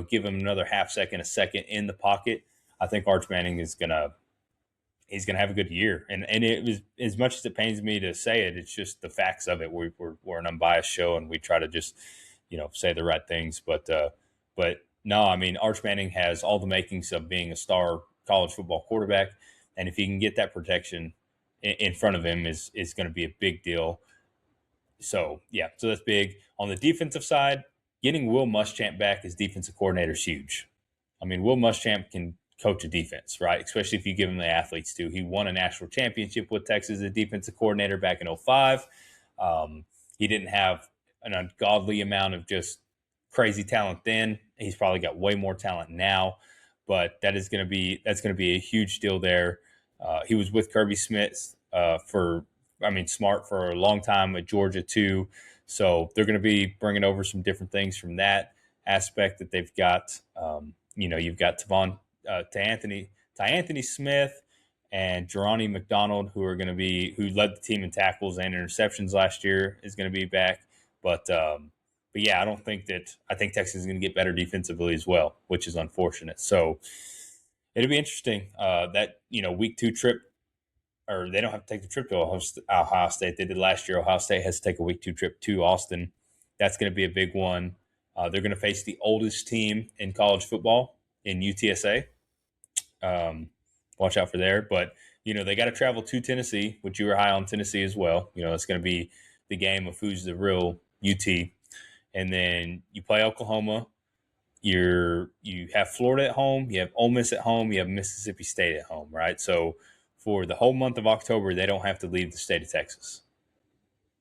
give him another half second, a second in the pocket, I think Arch Manning is gonna have a good year. And it was, as much as it pains me to say it, it's just the facts of it. We're an unbiased show and we try to just, say the right things. But no, I mean, Arch Manning has all the makings of being a star college football quarterback. And if he can get that protection in front of him is going to be a big deal. So that's big. On the defensive side, getting Will Muschamp back as defensive coordinator is huge. I mean, Will Muschamp can coach a defense, right? Especially if you give him the athletes too. He won a national championship with Texas as defensive coordinator back in 2005. He didn't have an ungodly amount of just crazy talent then. He's probably got way more talent now, but that's going to be a huge deal there. He was with Kirby Smith Smart for a long time at Georgia too. So they're going to be bringing over some different things from that aspect that they've got. You've got Anthony Smith and Geronimo McDonald, who led the team in tackles and interceptions last year, is going to be back. But yeah, I think Texas is going to get better defensively as well, which is unfortunate. So it'll be interesting that week 2 trip, or they don't have to take the trip to Ohio State. They did last year. Ohio State has to take a week 2 trip to Austin. That's going to be a big one. They're going to face the oldest team in college football in UTSA. Watch out for there. But, they got to travel to Tennessee, which you were high on Tennessee as well. It's going to be the game of who's the real UT. And then you play Oklahoma. You have Florida at home. You have Ole Miss at home. You have Mississippi State at home, right? So for the whole month of October, they don't have to leave the state of Texas.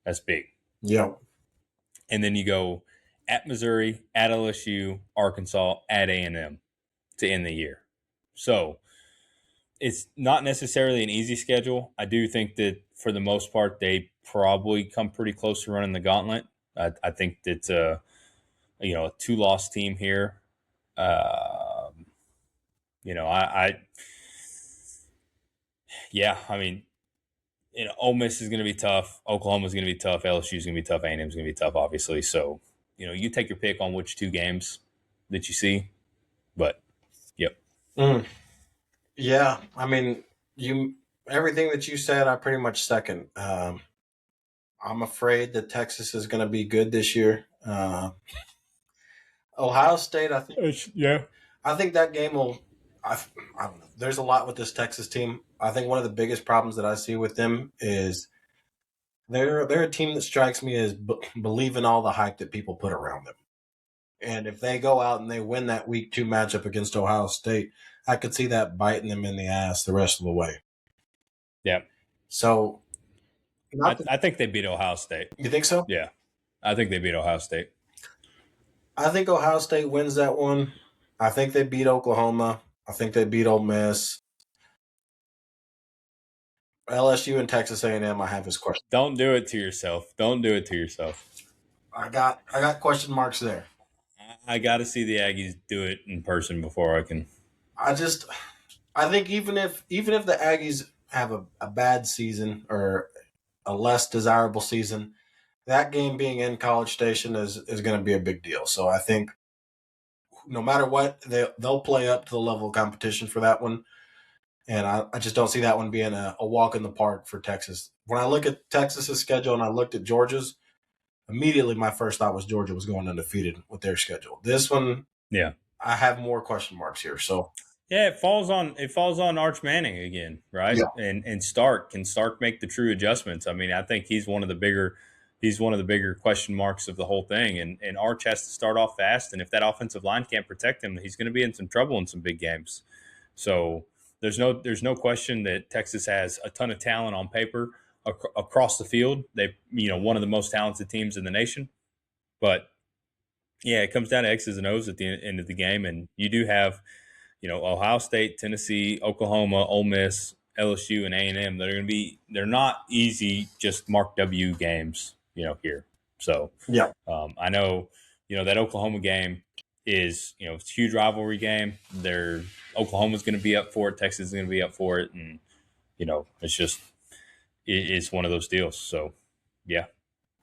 That's big. Yeah. And then you go at Missouri, at LSU, Arkansas, at A&M to end the year. So it's not necessarily an easy schedule. I do think that for the most part, they probably come pretty close to running the gauntlet. I think that a 2-loss team here. Ole Miss is going to be tough. Oklahoma is going to be tough. LSU is going to be tough. A&M is going to be tough, obviously. So, you take your pick on which 2 games that you see. But, yep. Yeah, I mean, everything that you said, I pretty much second. I'm afraid that Texas is going to be good this year. Ohio State, I think. I think that game will. I don't know. There's a lot with this Texas team. I think one of the biggest problems that I see with them is they're a team that strikes me as believing all the hype that people put around them. And if they go out and they win that week 2 matchup against Ohio State, I could see that biting them in the ass the rest of the way. Yeah. So I think they beat Ohio State. You think so? Yeah. I think they beat Ohio State. I think Ohio State wins that one. I think they beat Oklahoma. I think they beat Ole Miss. LSU and Texas A&M. I have this question. Don't do it to yourself. Don't do it to yourself. I got question marks there. I got to see the Aggies do it in person before I can. I just I think even if the Aggies have a bad season or a less desirable season, that game being in College Station is going to be a big deal. So I think no matter what, they'll play up to the level of competition for that one. And I just don't see that one being a walk in the park for Texas. When I look at Texas's schedule and I looked at Georgia's, immediately my first thought was Georgia was going undefeated with their schedule. This one, Yeah. I have more question marks here. So Yeah, it falls on Arch Manning again, right? yeah, And Stark, can Stark make the true adjustments? I mean, I think he's one of the bigger question marks of the whole thing. And Arch has to start off fast, and if that offensive line can't protect him, he's going to be in some trouble in some big games. So there's no question that Texas has a ton of talent on paper across the field. They one of the most talented teams in the nation, but yeah, it comes down to X's and O's at the end of the game, and you do have Ohio State, Tennessee, Oklahoma, Ole Miss, LSU, and A&M. They're not easy, just Mark W games, here. So yeah, I know, that Oklahoma game is, it's a huge rivalry game. Oklahoma's going to be up for it. Texas is going to be up for it. And, it's one of those deals. So yeah,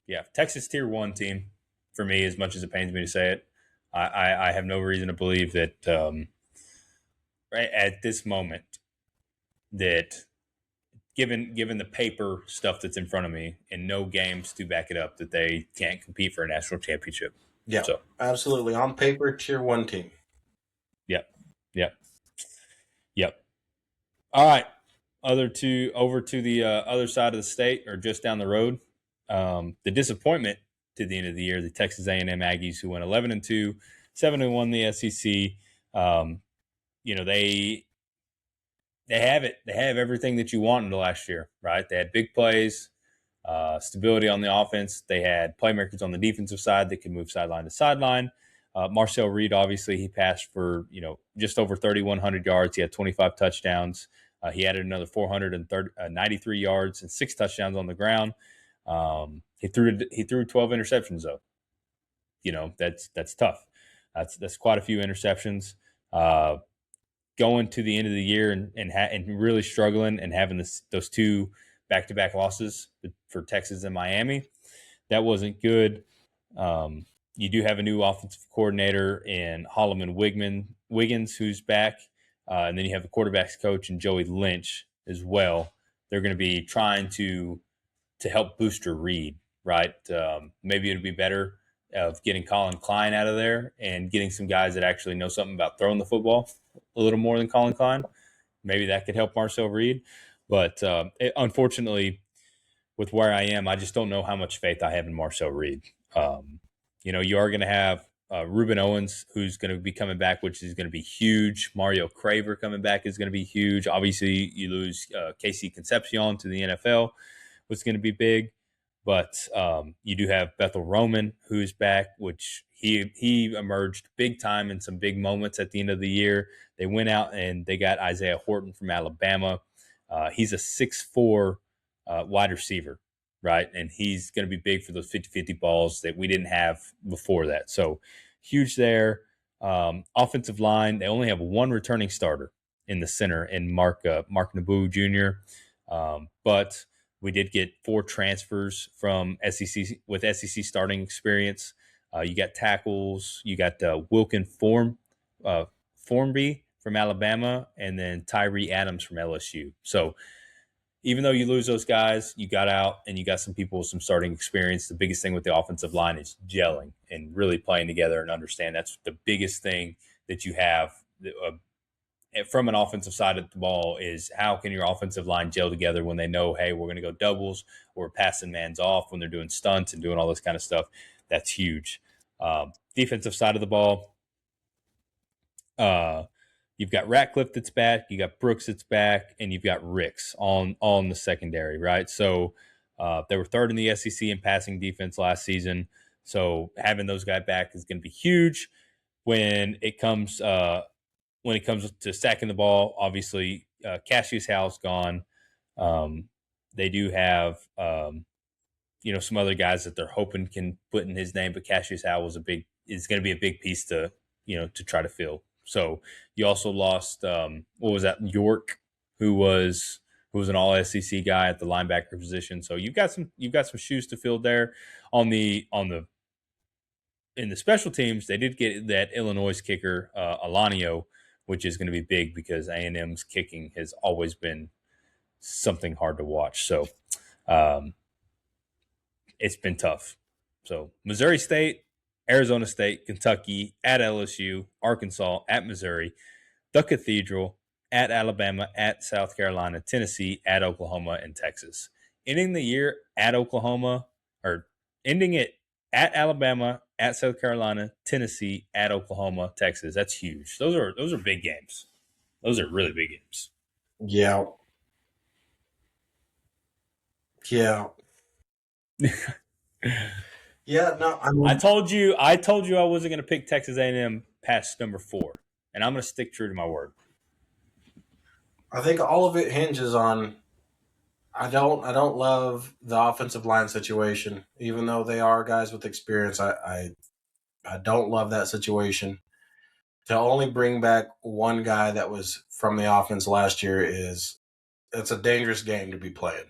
yeah. Texas tier 1 team for me, as much as it pains me to say it. I have no reason to believe that, right at this moment, that given the paper stuff that's in front of me and no games to back it up, that they can't compete for a national championship. yeah, So, absolutely. On paper, tier 1 team. yep, yep, yep. All right, over to the other side of the state, or just down the road. The disappointment to the end of the year, the Texas A&M Aggies, who went 11-2, 7-1 the SEC. They have it. They have everything that you wanted last year, right? They had big plays, stability on the offense. They had playmakers on the defensive side that could move sideline to sideline. Marcel Reed, obviously, he passed for just over 3,100 yards. He had 25 touchdowns. He added another 493 yards and 6 touchdowns on the ground. He threw 12 interceptions though. That's tough. That's quite a few interceptions. Going to the end of the year and really struggling and having those 2 back-to-back losses for Texas and Miami, that wasn't good. You do have a new offensive coordinator in Holloman Wiggins, who's back, and then you have the quarterbacks coach and Joey Lynch as well. They're going to be trying to help booster Reed, right? Maybe it'd be better of getting Colin Klein out of there and getting some guys that actually know something about throwing the football a little more than Colin Klein. Maybe that could help Marcel Reed. But unfortunately, with where I am, I just don't know how much faith I have in Marcel Reed. You are going to have Ruben Owens, who's going to be coming back, which is going to be huge. Mario Craver coming back is going to be huge. Obviously, you lose Casey Concepcion to the NFL, which is going to be big. But you do have Bethel Roman, who's back, which he emerged big time in some big moments at the end of the year. They went out and they got Isaiah Horton from Alabama. He's a 6'4" wide receiver, right? And he's going to be big for those 50-50 balls that we didn't have before that. So huge there. Offensive line, they only have one returning starter in the center, in Mark Naboo Jr. But we did get 4 transfers from SEC with SEC starting experience. You got tackles. You got Wilkin Formby from Alabama, and then Tyree Adams from LSU. So even though you lose those guys, you got out and you got some people with some starting experience. The biggest thing with the offensive line is gelling and really playing together and understand. That's the biggest thing that you have from an offensive side of the ball, is how can your offensive line gel together when they know, hey, we're going to go doubles, or passing man's off when they're doing stunts and doing all this kind of stuff. That's huge. Defensive side of the ball, you've got Ratcliffe that's back, you got Brooks that's back, and you've got Ricks on the secondary, right? So they were third in the SEC in passing defense last season. So having those guys back is going to be huge when it comes to sacking the ball. Obviously, Cassius Howell's gone. They do have some other guys that they're hoping can put in his name, but Cassius Howell is going to be a big piece to to try to fill. So you also lost what was that, York, who was an all SEC guy at the linebacker position. So you've got some shoes to fill there. On the in the special teams, they did get that Illinois kicker Alanio, which is going to be big because A&M's kicking has always been something hard to watch. So it's been tough. So Missouri State, Arizona State, Kentucky, at LSU, Arkansas, at Missouri, the Cathedral, at Alabama, at South Carolina, Tennessee, at Oklahoma, and Texas. Ending the year at Oklahoma, or ending it at Alabama, at South Carolina, Tennessee, at Oklahoma, Texas. That's huge. Those are big games. Those are really big games. Yeah. Yeah. Yeah, no, I I mean, told you I wasn't going to pick Texas A&M past number 4, and I'm going to stick true to my word. I think all of it hinges on. I don't love the offensive line situation, even though they are guys with experience. I don't love that situation. To only bring back one guy that was from the offense last year it's a dangerous game to be playing.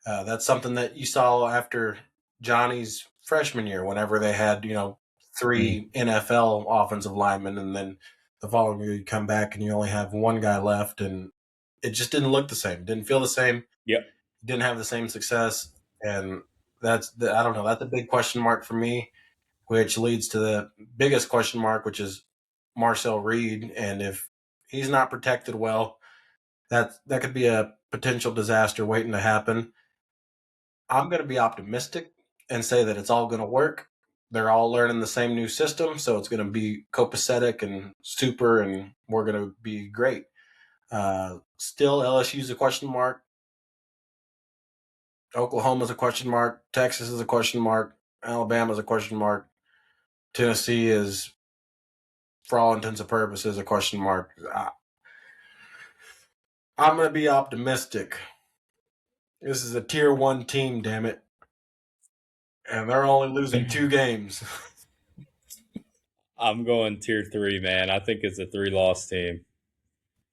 That's something that you saw after Johnny's freshman year, whenever they had, Mm. 3 NFL offensive linemen, and then the following year you come back and you only have one guy left, and it just didn't look the same, didn't feel the same, Yep. didn't have the same success, and I don't know. That's a big question mark for me, which leads to the biggest question mark, which is Marcel Reed, and if he's not protected well, that could be a potential disaster waiting to happen. I'm going to be optimistic and say that it's all going to work. They're all learning the same new system, so it's going to be copacetic and super, and we're going to be great. Still, LSU's a question mark. Oklahoma's a question mark. Texas is a question mark. Alabama's a question mark. Tennessee is, for all intents and purposes, a question mark. I'm going to be optimistic. This is a tier 1 team, damn it. And they're only losing 2 games. I'm going tier 3, man. I think it's a 3-loss team.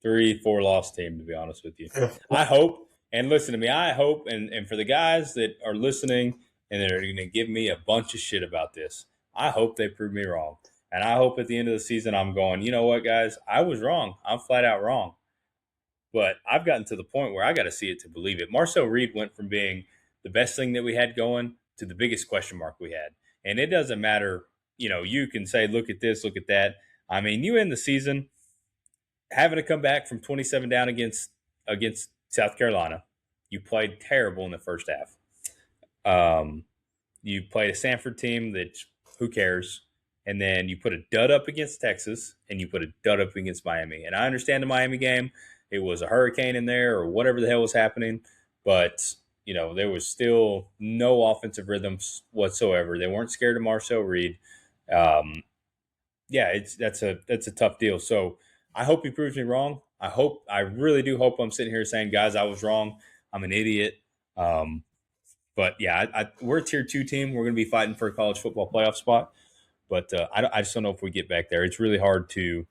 3-4 loss team, to be honest with you. If, I hope, and listen to me, I hope, and for the guys that are listening and that are going to give me a bunch of shit about this, I hope they prove me wrong. And I hope at the end of the season I'm going, you know what, guys? I was wrong. I'm flat out wrong. But I've gotten to the point where I got to see it to believe it. Marcel Reed went from being the best thing that we had going to the biggest question mark we had. And it doesn't matter, you can say, look at this, look at that. I mean, you end the season having to come back from 27 down against South Carolina. You played terrible in the first half. You played a Sanford team that who cares, and then you put a dud up against Texas, and you put a dud up against Miami. And I understand the Miami game; it was a hurricane in there, or whatever the hell was happening, but there was still no offensive rhythms whatsoever. They weren't scared of Marcel Reed. Um, yeah, that's a tough deal. So I hope he proves me wrong. I really do hope I'm sitting here saying, guys, I was wrong. I'm an idiot. But yeah, we're a tier 2 team. We're going to be fighting for a college football playoff spot. But I just don't know if we get back there. It's really hard to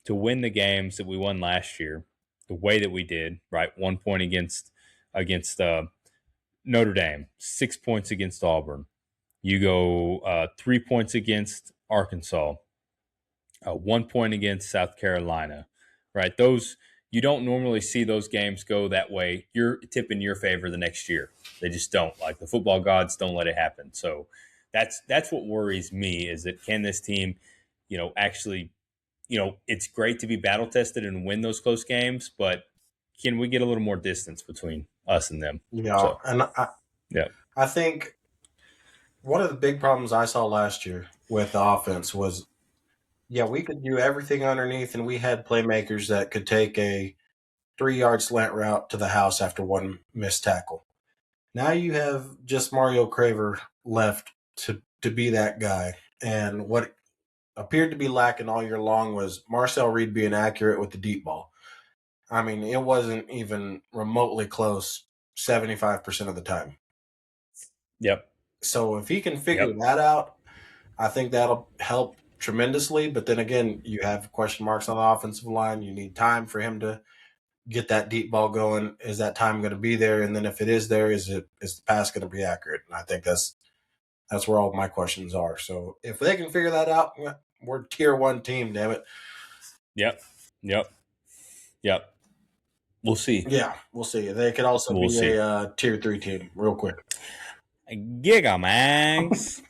win the games that we won last year the way that we did. Right, 1 point against Notre Dame, 6 points against Auburn. You go 3 points against Arkansas. 1 point against South Carolina, right? Those you don't normally see those games go that way. You're tipping your favor the next year. They just don't. Like the football gods don't let it happen. So that's what worries me is that can this team, actually, it's great to be battle tested and win those close games, but can we get a little more distance between us and them? yeah, So and yeah, I think one of the big problems I saw last year with the offense was, yeah, we could do everything underneath, and we had playmakers that could take a 3-yard slant route to the house after one missed tackle. Now you have just Mario Craver left to to be that guy. And what appeared to be lacking all year long was Marcel Reed being accurate with the deep ball. I mean, it wasn't even remotely close 75% of the time. Yep. So if he can figure Yep. that out, I think that'll help tremendously. But then again, you have question marks on the offensive line. You need time for him to get that deep ball going. Is that time going to be there? And then if it is there, is the pass going to be accurate? And I think that's where all my questions are. So if they can figure that out, we're tier 1 team, damn it. Yep. Yep. Yep. We'll see. Yeah, we'll see. They could also We'll be see. a tier 3 team, real quick. Gigamangs.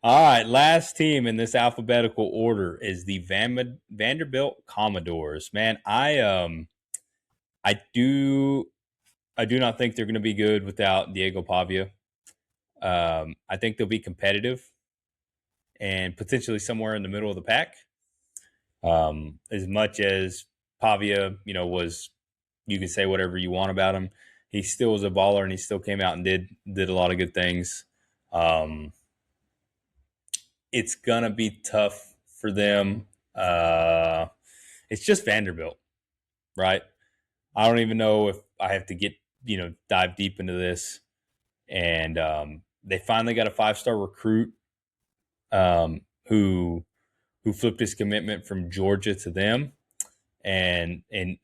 All right, last team in this alphabetical order is the Vanderbilt Commodores. Man, I do not think they're going to be good without Diego Pavia. I think they'll be competitive and potentially somewhere in the middle of the pack. As much as Pavia, was, you can say whatever you want about him. He still was a baller, and he still came out and did a lot of good things. It's gonna be tough for them. It's just Vanderbilt, right? I don't even know if I have to get dive deep into this. And they finally got a 5-star recruit who flipped his commitment from Georgia to them, and in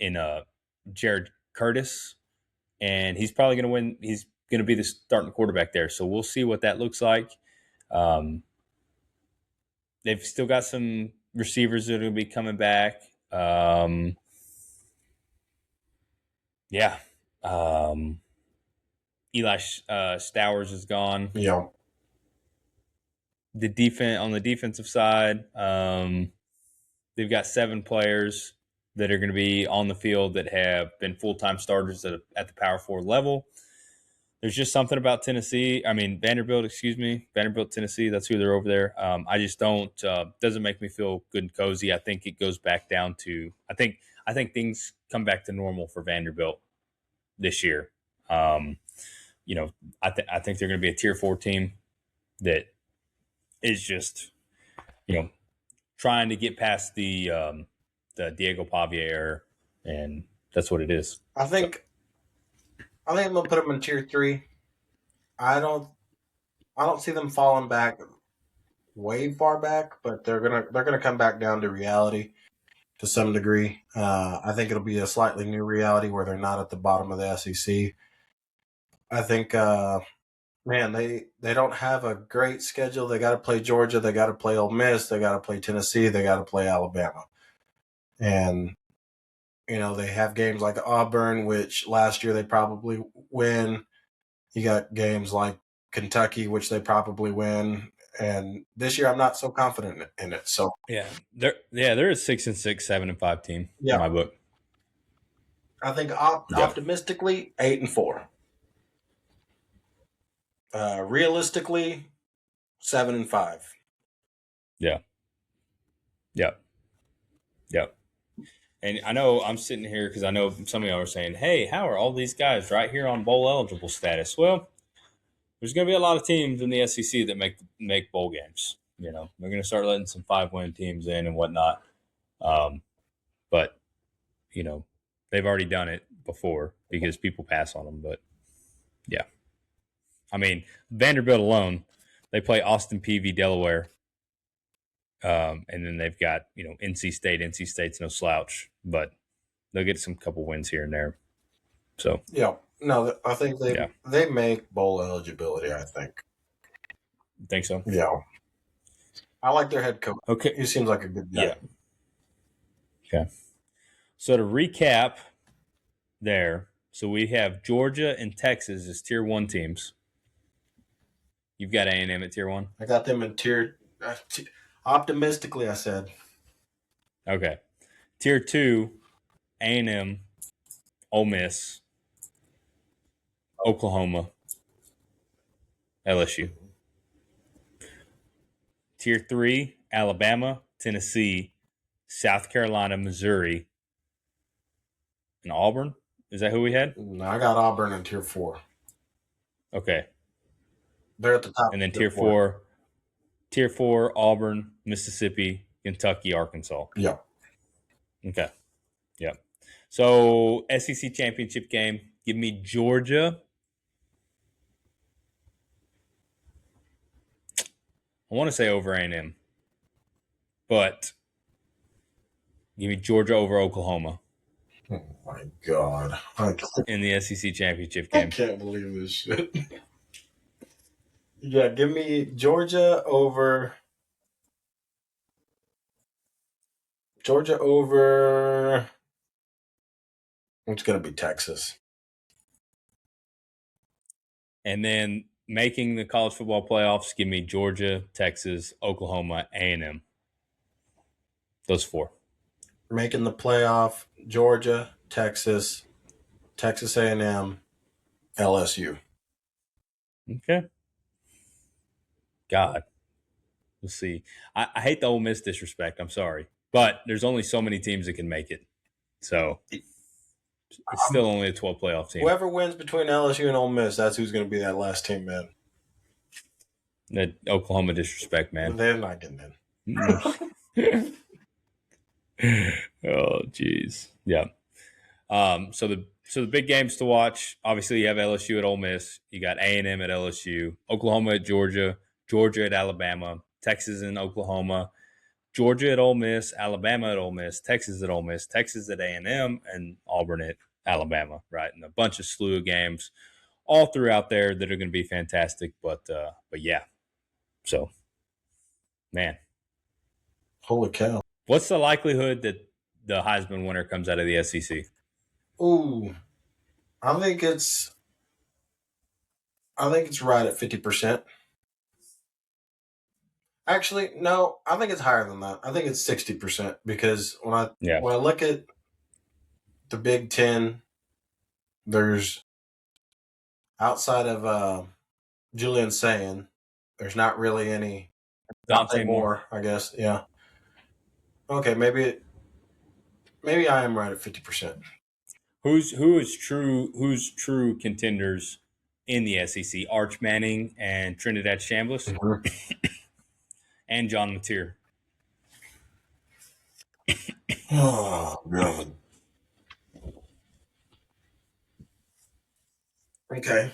Jared Curtis, and he's probably going to win. He's going to be the starting quarterback there. So we'll see what that looks like. They've still got some receivers that are going to be coming back. Yeah. Eli Stowers is gone. Yeah. On the defensive side, they've got 7 players that are going to be on the field that have been full-time starters at the Power 4 level. There's just something about Vanderbilt, Tennessee. That's who they're over there. I just don't, doesn't make me feel good and cozy. I think it goes back down to, I think things come back to normal for Vanderbilt this year. I think they're going to be a tier 4 team that is just, trying to get past the Diego Pavia era, and that's what it is. I think I'm gonna put them in tier 3. I don't see them falling back way far back, but they're gonna come back down to reality to some degree. I think it'll be a slightly new reality where they're not at the bottom of the SEC. I think, man, they don't have a great schedule. They got to play Georgia, they got to play Ole Miss, they got to play Tennessee, they got to play Alabama, and they have games like Auburn, which last year they probably win. You got games like Kentucky, which they probably win. And this year, I'm not so confident in it. So they're a 6-6, 7-5 team in my book. I think optimistically 8-4. Realistically, 7-5. Yeah. And I know I'm sitting here because I know some of y'all are saying, "Hey, how are all these guys right here on bowl eligible status?" Well, there's going to be a lot of teams in the SEC that make bowl games. They're going to start letting some 5-win teams in and whatnot. But they've already done it before because people pass on them. But yeah, Vanderbilt alone, they play Austin Peay, Delaware, and then they've got NC State. NC State's no slouch, but they'll get some couple wins here and there. So yeah, no, I think they make bowl eligibility. I think. Think so? Yeah, I like their head coach. Okay, he seems like a good guy. Yeah. Okay. So to recap, there. So we have Georgia and Texas as tier 1 teams. You've got A&M at tier 1. I got them in tier. Optimistically, I said. Okay. Tier 2, A&M, Ole Miss, Oklahoma, LSU. Tier 3, Alabama, Tennessee, South Carolina, Missouri, and Auburn. Is that who we had? No, I got Auburn in tier 4. Okay. They're at the top. And then of the board. tier four, Auburn, Mississippi, Kentucky, Arkansas. Yeah. Okay. Yeah. So SEC championship game, give me Georgia. I want to say over A&M, but give me Georgia over Oklahoma Oh my God. in the SEC championship I game. can't believe this shit. Yeah, give me Georgia over. Georgia over. It's going to be Texas. And then making the college football playoffs, give me Georgia, Texas, Oklahoma, A&M. Those four. Making the playoff: Georgia, Texas, Texas A&M, LSU. Okay. God. Let's see. I hate the Ole Miss disrespect. I'm sorry. But there's only so many teams that can make it. So it's still only a 12 playoff team. Whoever wins between LSU and Ole Miss, that's who's going to be that last team, man. That Oklahoma disrespect, man. They're not getting in. Oh, jeez. Yeah. So the big games to watch. Obviously, you have LSU at Ole Miss. You got A&M at LSU, Oklahoma at Georgia, Georgia at Alabama, Texas and Oklahoma, Georgia at Ole Miss, Alabama at Ole Miss, Texas at Ole Miss, Texas at A&M, and Auburn at Alabama. Right, and a bunch of slew of games all throughout there that are going to be fantastic. But yeah. So, man, Holy cow. what's the likelihood that the Heisman winner comes out of the SEC? Ooh, I think it's right at 50%. Actually, no, I think it's higher than that. I think it's 60% because when I look at the Big Ten, there's outside of Julian Sayin, there's not really any. Dante Moore, I guess. Yeah. Okay, maybe I am right at 50%. Who's true contenders in the SEC? Arch Manning and Trinidad Shambliss, and John Mateer. Oh God. Okay.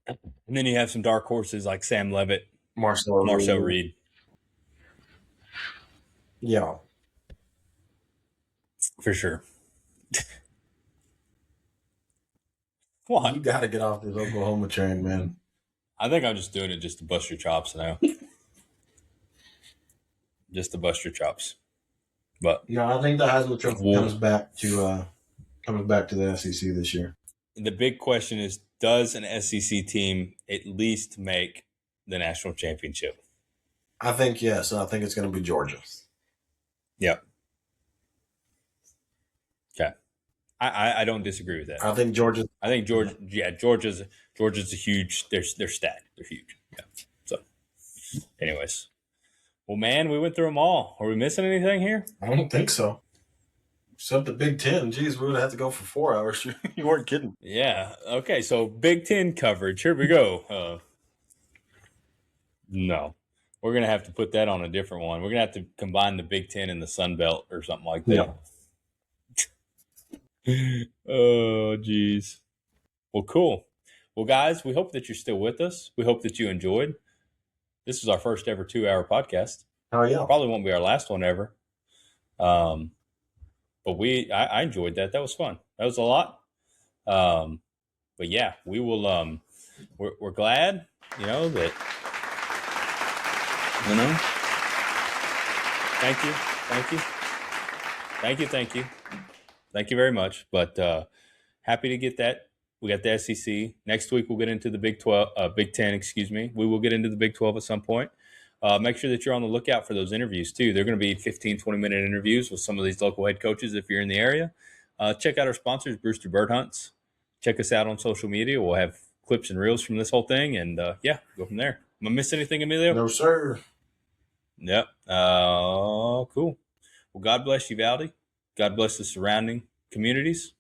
And then you have some dark horses like Sam Levitt, Marcel Reed. Yeah. For sure. What? You got to get off this Oklahoma train, man. I think I'm just doing it just to bust your chops now. Just to bust your chops. But no, I think the Heisman Trophy comes back to the SEC this year. The big question is, does an SEC team at least make the national championship? I think yes. I think it's going to be Georgia. Yep. Okay. I don't disagree with that. I think Georgia. Georgia's a huge. They're stacked. They're huge. Yeah. So, anyways, well, man, we went through them all. Are we missing anything here? I don't think so. Except the Big Ten. Jeez, we would have to go for 4 hours. You weren't kidding. Yeah. Okay. So Big Ten coverage. Here we go. No, we're gonna have to put that on a different one. We're gonna have to combine the Big Ten and the Sun Belt or something like that. Yeah. Oh, geez. Well, cool. Well, guys, we hope that you're still with us. We hope that you enjoyed. This is our first ever 2-hour podcast. Oh yeah. Probably won't be our last one ever. But I enjoyed that. That was fun. That was a lot. But yeah, we will. We're glad, that. Thank you very much. But happy to get that. We got the SEC. Next week we'll get into the Big 10. Excuse me. We will get into the Big 12 at some point. Make sure that you're on the lookout for those interviews too. They're going to be 15, 20-minute interviews with some of these local head coaches if you're in the area. Check out our sponsors, Brewster Bird Hunts. Check us out on social media. We'll have clips and reels from this whole thing, and go from there. Am I miss anything, Emilio? No, sir. Yep. Cool. Well, God bless Uvalde. God bless the surrounding communities.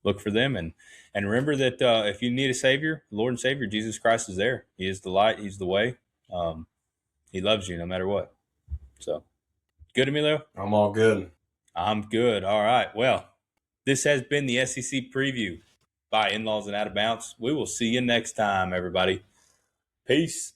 look for them. And remember that if you need a Savior, Lord and Savior, Jesus Christ is there. He is the light. He's the way. He loves you no matter what. So, good, Emilio? I'm all good. I'm good. All right. Well, this has been the SEC preview by In-Laws and Out of Bounds. We will see you next time, everybody. Peace.